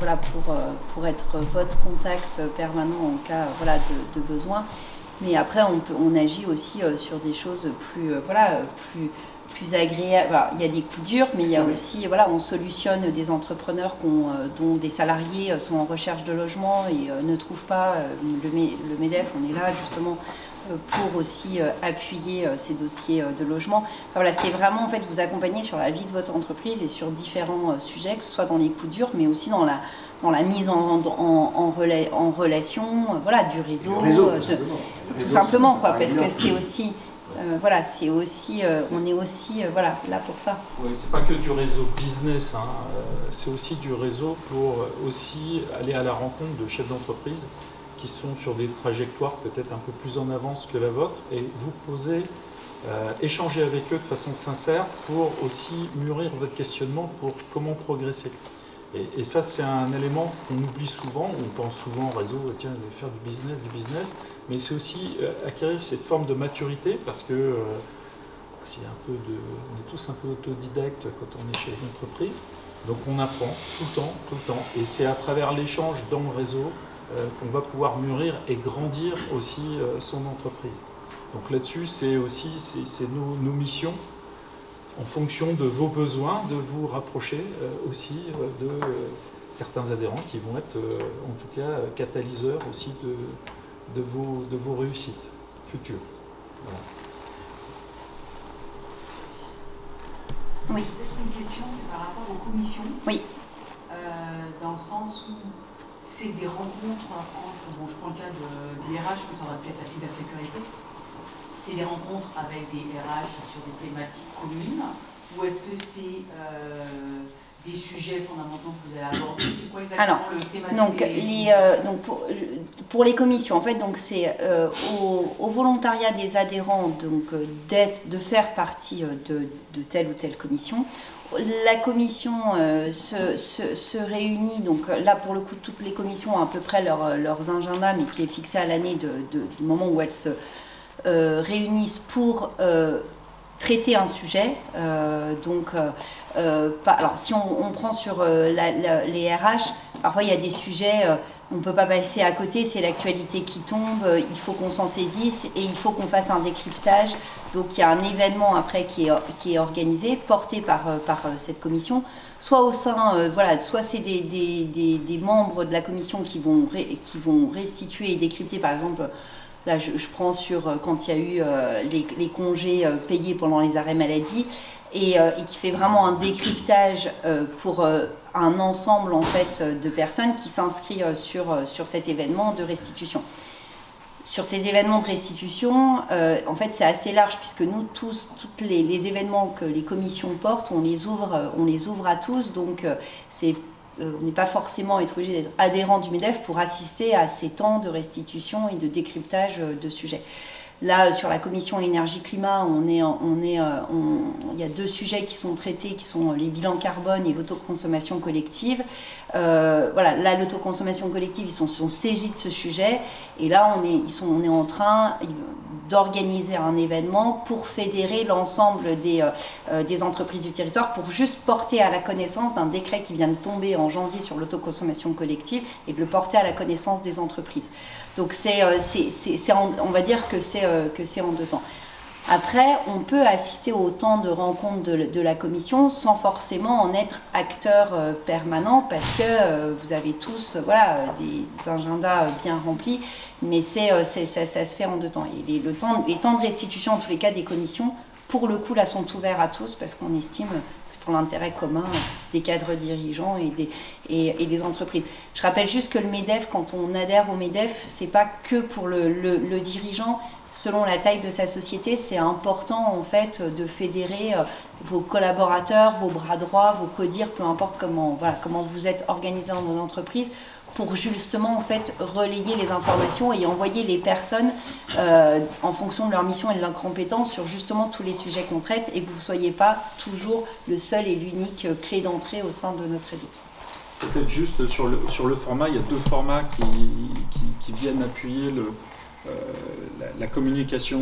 pour être votre contact permanent en cas de besoin. Mais après, on agit aussi sur des choses plus plus agréable. Voilà, il y a des coups durs, mais il y a aussi, voilà, on solutionne des entrepreneurs dont des salariés sont en recherche de logement et ne trouvent pas. Le MEDEF, on est là justement pour aussi appuyer ces dossiers de logement. Enfin, voilà, c'est vraiment en fait vous accompagner sur la vie de votre entreprise et sur différents sujets, que ce soit dans les coups durs, mais aussi dans la mise en relation, voilà, du réseau, tout simplement, quoi, parce que c'est aussi, voilà, c'est aussi, on est aussi, voilà, là pour ça. Oui, c'est pas que du réseau business, hein, c'est aussi du réseau pour aussi aller à la rencontre de chefs d'entreprise qui sont sur des trajectoires peut-être un peu plus en avance que la vôtre, et vous poser, échanger avec eux de façon sincère pour aussi mûrir votre questionnement pour comment progresser. Et ça, c'est un élément qu'on oublie souvent. On pense souvent au réseau, tiens, je vais faire du business, mais c'est aussi acquérir cette forme de maturité, parce que c'est on est tous un peu autodidactes quand on est chez une entreprise, donc on apprend tout le temps, et c'est à travers l'échange dans le réseau qu'on va pouvoir mûrir et grandir aussi son entreprise. Donc là-dessus, c'est aussi nos missions, en fonction de vos besoins, de vous rapprocher aussi de certains adhérents qui vont être en tout cas catalyseurs aussi de vos réussites futures. Voilà. Oui. Une question, c'est par rapport aux commissions. Oui. Dans le sens où c'est des rencontres entre, bon, je prends le cas du RH, mais ça aurait pu être la cybersécurité. C'est des rencontres avec des RH sur des thématiques communes, ou est-ce que c'est des sujets fondamentaux que vous allez aborder? C'est quoi exactement le thématique donc pour les commissions, en fait, donc c'est au volontariat des adhérents donc de faire partie de telle ou telle commission. La commission se réunit, donc là pour le coup toutes les commissions ont à peu près leurs agendas, mais qui est fixé à l'année du moment où elles se réunissent pour traiter un sujet. Alors si on prend sur les RH, parfois il y a des sujets, on ne peut pas passer à côté, c'est l'actualité qui tombe, il faut qu'on s'en saisisse et il faut qu'on fasse un décryptage. Donc il y a un événement après qui est organisé, porté par cette commission, soit au sein, voilà, soit c'est des membres de la commission qui vont restituer et décrypter, par exemple. Là, je prends sur quand il y a eu les congés payés pendant les arrêts maladie et qui fait vraiment un décryptage pour un ensemble en fait de personnes qui s'inscrivent sur cet événement de restitution. Sur ces événements de restitution, en fait, c'est assez large puisque nous tous les événements que les commissions portent, on les ouvre à tous, donc on n'est pas forcément être obligé d'être adhérent du MEDEF pour assister à ces temps de restitution et de décryptage de sujets. Là, sur la commission énergie-climat, il y a deux sujets qui sont traités, qui sont les bilans carbone et l'autoconsommation collective. Voilà, là, l'autoconsommation collective, ils sont saisis de ce sujet. Et là, on est en train d'organiser un événement pour fédérer l'ensemble des entreprises du territoire, pour juste porter à la connaissance d'un décret qui vient de tomber en janvier sur l'autoconsommation collective et de le porter à la connaissance des entreprises. Donc on va dire que c'est en deux temps. Après, on peut assister au temps de rencontre de la commission sans forcément en être acteur permanent, parce que vous avez tous des agendas bien remplis, mais ça se fait en deux temps. Et les temps de restitution, en tous les cas, des commissions, pour le coup, là, sont ouverts à tous, parce qu'on estime que c'est pour l'intérêt commun des cadres dirigeants et des entreprises. Je rappelle juste que le MEDEF, quand on adhère au MEDEF, c'est pas que pour le dirigeant. Selon la taille de sa société, c'est important en fait de fédérer vos collaborateurs, vos bras droits, vos codires, peu importe comment vous êtes organisé dans vos entreprises, pour justement en fait relayer les informations et envoyer les personnes en fonction de leur mission et de leurs compétences sur justement tous les sujets qu'on traite, et que vous ne soyez pas toujours le seul et l'unique clé d'entrée au sein de notre réseau. Peut-être juste sur le format, il y a deux formats qui viennent appuyer la communication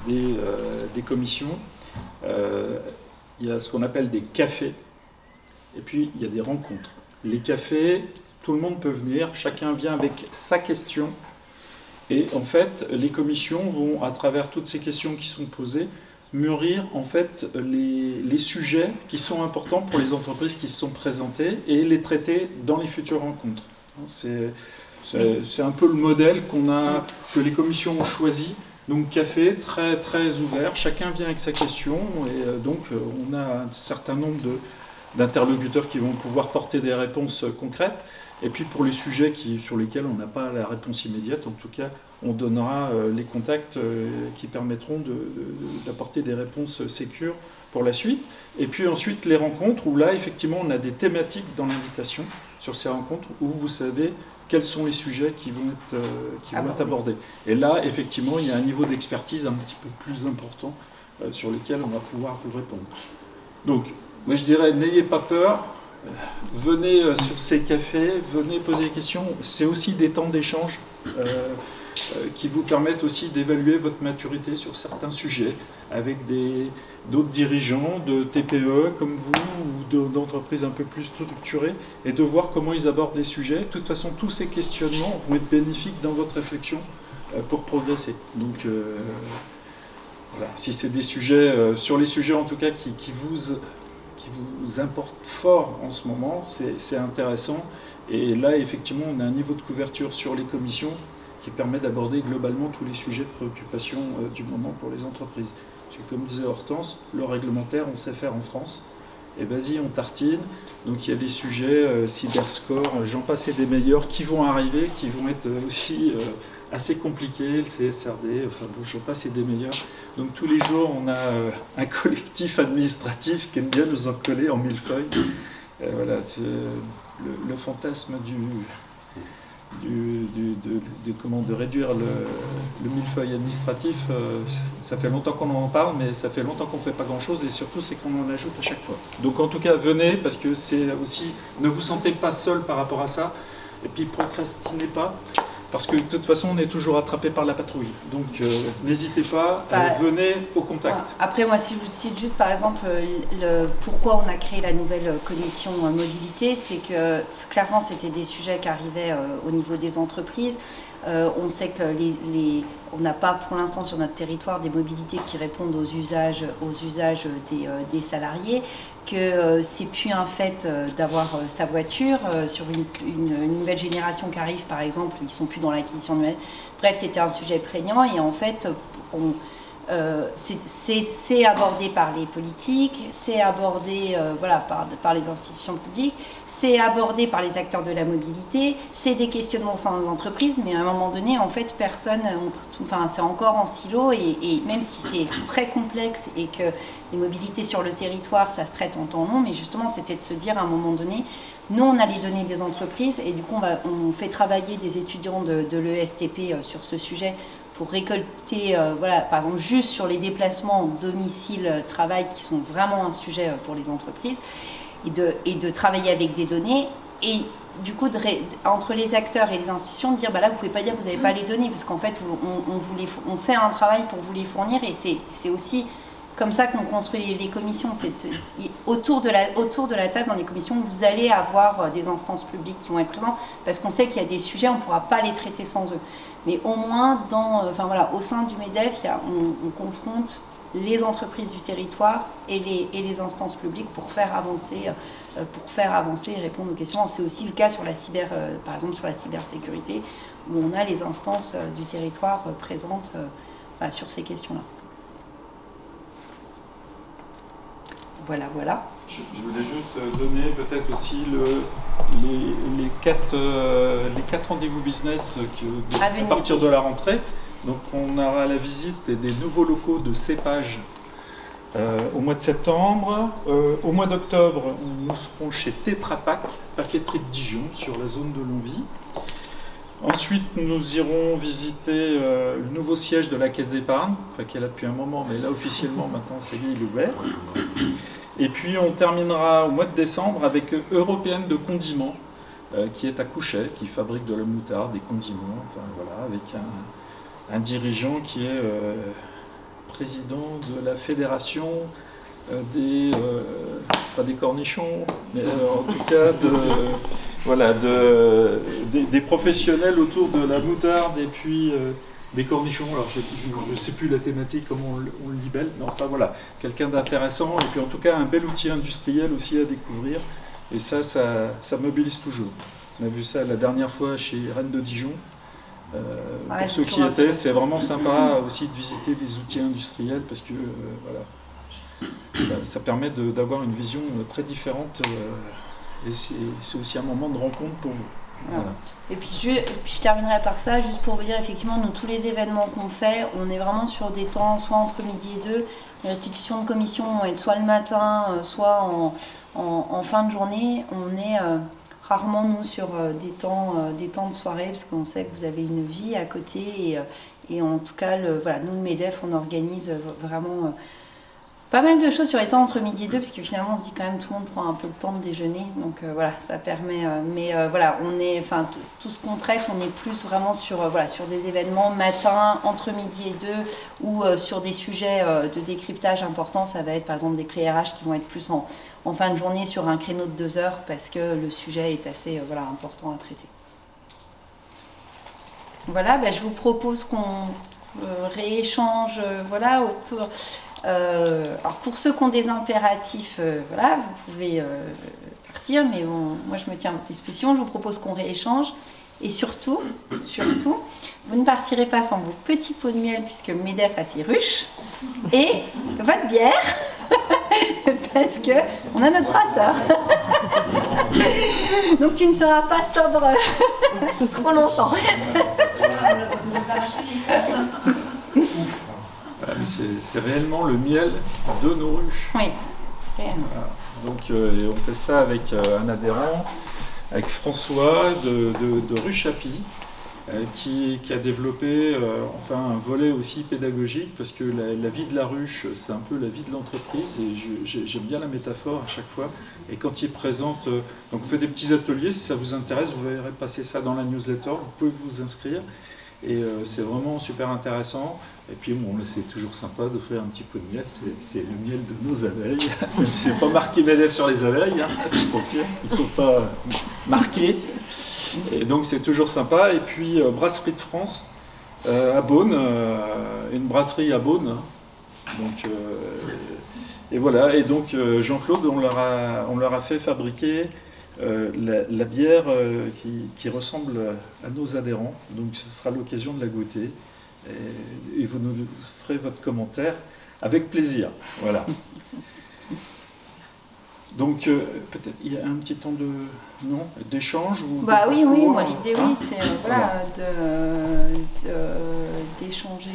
des commissions. Il y a ce qu'on appelle des cafés, et puis il y a des rencontres. Les cafés, tout le monde peut venir, chacun vient avec sa question, et en fait les commissions vont, à travers toutes ces questions qui sont posées, mûrir en fait les sujets qui sont importants pour les entreprises qui se sont présentées et les traiter dans les futures rencontres. C'est un peu le modèle que les commissions ont choisi. Donc café, très, très ouvert, chacun vient avec sa question et donc on a un certain nombre d'interlocuteurs qui vont pouvoir porter des réponses concrètes. Et puis pour les sujets sur lesquels on n'a pas la réponse immédiate, en tout cas, on donnera les contacts qui permettront d'apporter des réponses sécures pour la suite. Et puis ensuite les rencontres où là, effectivement, on a des thématiques dans l'invitation sur ces rencontres où vous savez quels sont les sujets qui vont être abordés. Et là, effectivement, il y a un niveau d'expertise un petit peu plus important sur lequel on va pouvoir vous répondre. Donc, moi je dirais, n'ayez pas peur, venez sur ces cafés, venez poser des questions. C'est aussi des temps d'échange qui vous permettent aussi d'évaluer votre maturité sur certains sujets avec d'autres dirigeants de TPE comme vous ou d'entreprises un peu plus structurées et de voir comment ils abordent les sujets. De toute façon, tous ces questionnements vont être bénéfiques dans votre réflexion pour progresser. Donc, voilà. Si c'est des sujets, sur les sujets en tout cas qui vous importent fort en ce moment, c'est intéressant. Et là, effectivement, on a un niveau de couverture sur les commissions qui permet d'aborder globalement tous les sujets de préoccupation du moment pour les entreprises. Comme disait Hortense, le réglementaire, on sait faire en France. Et vas-y, on tartine. Donc il y a des sujets, cyberscore, j'en passe et des meilleurs, qui vont arriver, qui vont être aussi assez compliqués, le CSRD, enfin bon, j'en passe et des meilleurs. Donc tous les jours, on a un collectif administratif qui aime bien nous en coller en millefeuille. Voilà, c'est le fantasme de réduire le millefeuille administratif, ça fait longtemps qu'on en parle, mais ça fait longtemps qu'on ne fait pas grand-chose, et surtout c'est qu'on en ajoute à chaque fois. Donc en tout cas, venez, parce que c'est aussi, ne vous sentez pas seul par rapport à ça, et puis procrastinez pas, parce que de toute façon, on est toujours attrapé par la patrouille. Donc n'hésitez pas, venez au contact. Ouais. Après, moi, si je vous cite juste, par exemple, pourquoi on a créé la nouvelle commission mobilité, c'est que clairement, c'était des sujets qui arrivaient au niveau des entreprises. On sait que on n'a pas pour l'instant sur notre territoire des mobilités qui répondent aux usages des salariés, que c'est plus un fait d'avoir sa voiture. Sur une nouvelle génération qui arrive, par exemple, ils sont plus dans l'acquisition de... Bref, c'était un sujet prégnant et en fait, c'est abordé par les politiques, c'est abordé voilà, par les institutions publiques, c'est abordé par les acteurs de la mobilité, c'est des questionnements au sein de l'entreprise, mais à un moment donné, en fait, personne, enfin, c'est encore en silo, et même si c'est très complexe et que les mobilités sur le territoire, ça se traite en temps long, mais justement, c'était de se dire à un moment donné, nous, on a les données des entreprises, et du coup, on fait travailler des étudiants de l'ESTP sur ce sujet, pour récolter, voilà, par exemple, juste sur les déplacements domicile-travail qui sont vraiment un sujet pour les entreprises, et de travailler avec des données, et du coup, entre les acteurs et les institutions, de dire, bah là, vous ne pouvez pas dire que vous n'avez pas les données, parce qu'en fait, on fait un travail pour vous les fournir, et c'est aussi comme ça qu'on construit les commissions. Autour de la table, dans les commissions, vous allez avoir des instances publiques qui vont être présentes, parce qu'on sait qu'il y a des sujets, on ne pourra pas les traiter sans eux. Mais au moins, enfin, voilà, au sein du MEDEF, on confronte les entreprises du territoire et les instances publiques pour faire avancer et répondre aux questions. C'est aussi le cas sur par exemple sur la cybersécurité, où on a les instances du territoire présentes voilà, sur ces questions-là. Voilà, voilà. Je voulais juste donner peut-être aussi les quatre rendez-vous business à partir de la rentrée. Donc on aura la visite des nouveaux locaux de Cépage au mois de septembre. Au mois d'octobre, nous serons chez Tetra Pak, papeterie de Dijon, sur la zone de Longwy. Ensuite, nous irons visiter le nouveau siège de la Caisse d'épargne, enfin qui est là depuis un moment, mais là officiellement maintenant c'est lui, il est ouvert. Et puis on terminera au mois de décembre avec Européenne de condiments, qui est à Couchet, qui fabrique de la moutarde, des condiments, enfin voilà, avec un dirigeant qui est président de la fédération pas des cornichons, mais en tout cas des professionnels autour de la moutarde et puis des cornichons. Alors je ne sais plus la thématique, comment on le libelle, mais enfin voilà, quelqu'un d'intéressant, et puis en tout cas un bel outil industriel aussi à découvrir, et ça mobilise toujours. On a vu ça la dernière fois chez Rennes de Dijon. Pour ceux qui y étaient, c'est vraiment sympa aussi de visiter des outils industriels, parce que voilà, ça permet d'avoir une vision très différente, et c'est aussi un moment de rencontre pour vous. Voilà. Et puis je terminerai par ça, juste pour vous dire, effectivement, nous, tous les événements qu'on fait, on est vraiment sur des temps, soit entre midi et 2, les restitutions de commission vont être soit le matin, soit en fin de journée. On est rarement, nous, sur des temps de soirée, parce qu'on sait que vous avez une vie à côté, et en tout cas, voilà, nous, le MEDEF, on organise vraiment... pas mal de choses sur les temps entre midi et 2, parce que finalement on se dit quand même tout le monde prend un peu le temps de déjeuner, donc voilà, ça permet, voilà, on est, enfin tout ce qu'on traite, on est plus vraiment sur, voilà, sur des événements matin, entre midi et 2, ou sur des sujets de décryptage importants. Ça va être par exemple des clés RH qui vont être plus en fin de journée sur un créneau de 2 heures, parce que le sujet est assez voilà, important à traiter. Voilà, je vous propose qu'on rééchange voilà, autour... alors pour ceux qui ont des impératifs, voilà, vous pouvez partir, mais bon, moi je me tiens à votre disposition. Je vous propose qu'on rééchange, et surtout, vous ne partirez pas sans vos petits pots de miel, puisque MEDEF a ses ruches, et votre bière, parce que on a notre brasseur. Donc tu ne seras pas sobre trop longtemps. C'est réellement le miel de nos ruches. Oui, réellement. Voilà. Donc on fait ça avec un adhérent, avec François de Ruche Happy, qui a développé enfin un volet aussi pédagogique, parce que la vie de la ruche, c'est un peu la vie de l'entreprise, et j'aime bien la métaphore à chaque fois. Et quand il présente, donc on fait des petits ateliers, si ça vous intéresse, vous verrez passer ça dans la newsletter, vous pouvez vous inscrire. Et c'est vraiment super intéressant. Et puis bon, c'est toujours sympa d'offrir un petit pot de miel, c'est le miel de nos abeilles. Même si c'est pas marqué MEDEF sur les abeilles, hein, je confirme, ils ne sont pas marqués. Et donc c'est toujours sympa. Et puis Brasserie de France à Beaune, une brasserie à Beaune. Donc, et voilà, et donc Jean-Claude, on leur a fait fabriquer la bière qui ressemble à nos adhérents, donc ce sera l'occasion de la goûter, et vous nous ferez votre commentaire avec plaisir. Voilà. Donc peut-être il y a un petit temps d'échange ou oui, moi l'idée c'est voilà, d'échanger.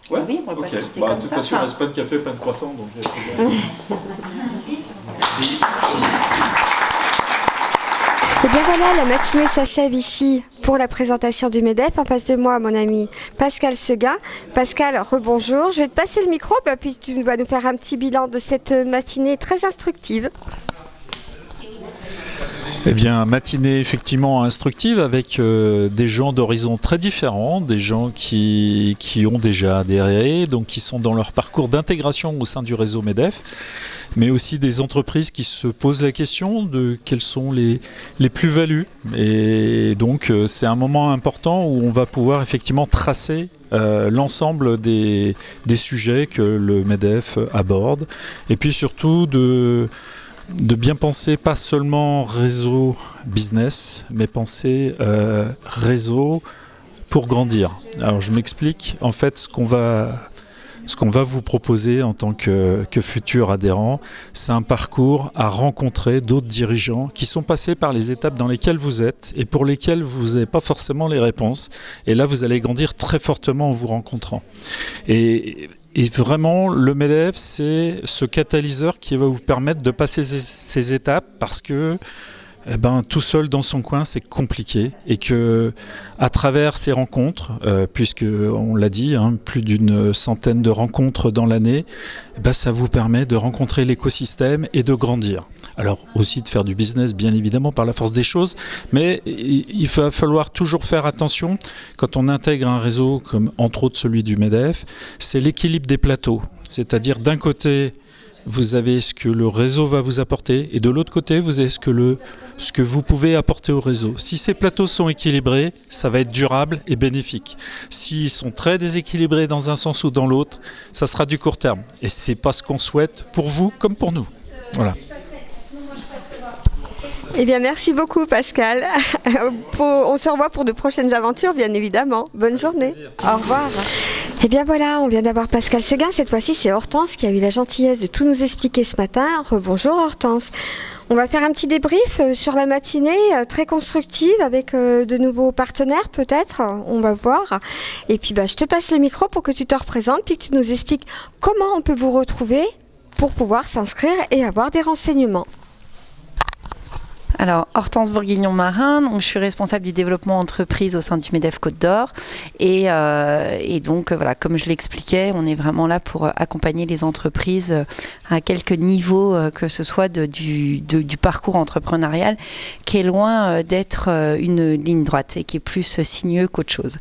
Ouais. Oui, on va pas se quitter comme ça. De toute façon, il ne reste pas de café, pas de croissant, donc Merci. Et bien voilà, la matinée s'achève ici pour la présentation du MEDEF. En face de moi, mon ami Pascal Seguin. Pascal, rebonjour. Je vais te passer le micro, puis tu vas nous faire un petit bilan de cette matinée très instructive. Eh bien, matinée effectivement instructive avec des gens d'horizons très différents, des gens qui ont déjà adhéré, donc qui sont dans leur parcours d'intégration au sein du réseau MEDEF, mais aussi des entreprises qui se posent la question de quelles sont les plus-values. Et donc, c'est un moment important où on va pouvoir effectivement tracer l'ensemble des sujets que le MEDEF aborde, et puis surtout de bien penser pas seulement réseau business, mais penser réseau pour grandir. Alors je m'explique, en fait ce qu'on va vous proposer en tant que futur adhérent, c'est un parcours à rencontrer d'autres dirigeants qui sont passés par les étapes dans lesquelles vous êtes et pour lesquelles vous n'avez pas forcément les réponses. Et là, vous allez grandir très fortement en vous rencontrant. Et vraiment, le MEDEF, c'est ce catalyseur qui va vous permettre de passer ces étapes, parce que tout seul dans son coin, c'est compliqué, et que à travers ces rencontres, puisque on l'a dit, plus d'une centaine de rencontres dans l'année, ça vous permet de rencontrer l'écosystème et de grandir. Alors aussi de faire du business, bien évidemment, par la force des choses, mais il va falloir toujours faire attention quand on intègre un réseau comme entre autres celui du MEDEF, c'est l'équilibre des plateaux. C'est-à-dire d'un côté, vous avez ce que le réseau va vous apporter, et de l'autre côté, vous avez ce que vous pouvez apporter au réseau. Si ces plateaux sont équilibrés, ça va être durable et bénéfique. S'ils sont très déséquilibrés dans un sens ou dans l'autre, ça sera du court terme. Et c'est pas ce qu'on souhaite pour vous comme pour nous. Voilà. Eh bien, merci beaucoup, Pascal. On se revoit pour de prochaines aventures, bien évidemment. Bonne journée. Au revoir. Eh bien voilà, on vient d'avoir Pascal Seguin. Cette fois-ci, c'est Hortense qui a eu la gentillesse de tout nous expliquer ce matin. Rebonjour Hortense. On va faire un petit débrief sur la matinée, très constructive, avec de nouveaux partenaires peut-être, on va voir. Et puis je te passe le micro pour que tu te représentes, puis que tu nous expliques comment on peut vous retrouver pour pouvoir s'inscrire et avoir des renseignements. Alors, Hortense Bourguignon-Marin, donc je suis responsable du développement entreprise au sein du MEDEF Côte d'Or. Et donc, voilà, comme je l'expliquais, on est vraiment là pour accompagner les entreprises à quelques niveaux, que ce soit du parcours entrepreneurial, qui est loin d'être une ligne droite et qui est plus sinueux qu'autre chose.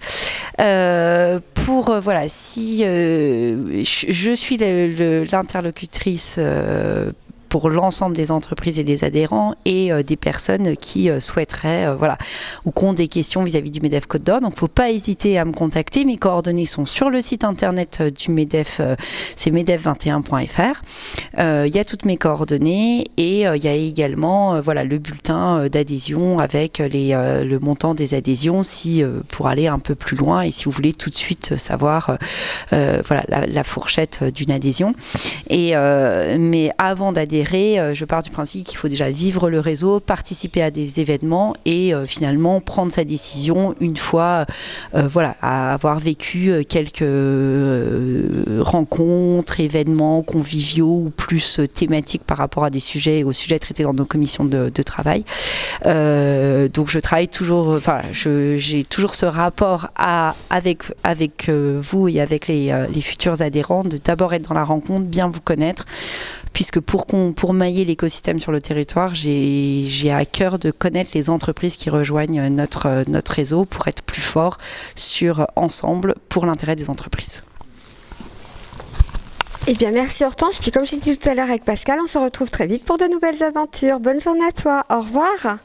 Voilà, si je suis l'interlocutrice pour l'ensemble des entreprises et des adhérents et des personnes qui souhaiteraient ou qui ont des questions vis-à-vis du MEDEF Côte d'Or. Donc, il ne faut pas hésiter à me contacter. Mes coordonnées sont sur le site internet du MEDEF, c'est medef21.fr. Il y a toutes mes coordonnées et il y a également le bulletin d'adhésion avec le montant des adhésions pour aller un peu plus loin et si vous voulez tout de suite savoir la fourchette d'une adhésion. Mais avant d'adhérer, je pars du principe qu'il faut déjà vivre le réseau, participer à des événements et finalement prendre sa décision une fois avoir vécu quelques rencontres, événements conviviaux ou plus thématiques par rapport à aux sujets traités dans nos commissions de travail. Donc je travaille toujours, j'ai toujours ce rapport avec vous et avec les futurs adhérents, de d'abord être dans la rencontre, bien vous connaître, puisque pour mailler l'écosystème sur le territoire, j'ai à cœur de connaître les entreprises qui rejoignent notre réseau pour être plus fort ensemble pour l'intérêt des entreprises. Eh bien, merci Hortense. Puis comme j'ai dit tout à l'heure avec Pascal, on se retrouve très vite pour de nouvelles aventures. Bonne journée à toi. Au revoir.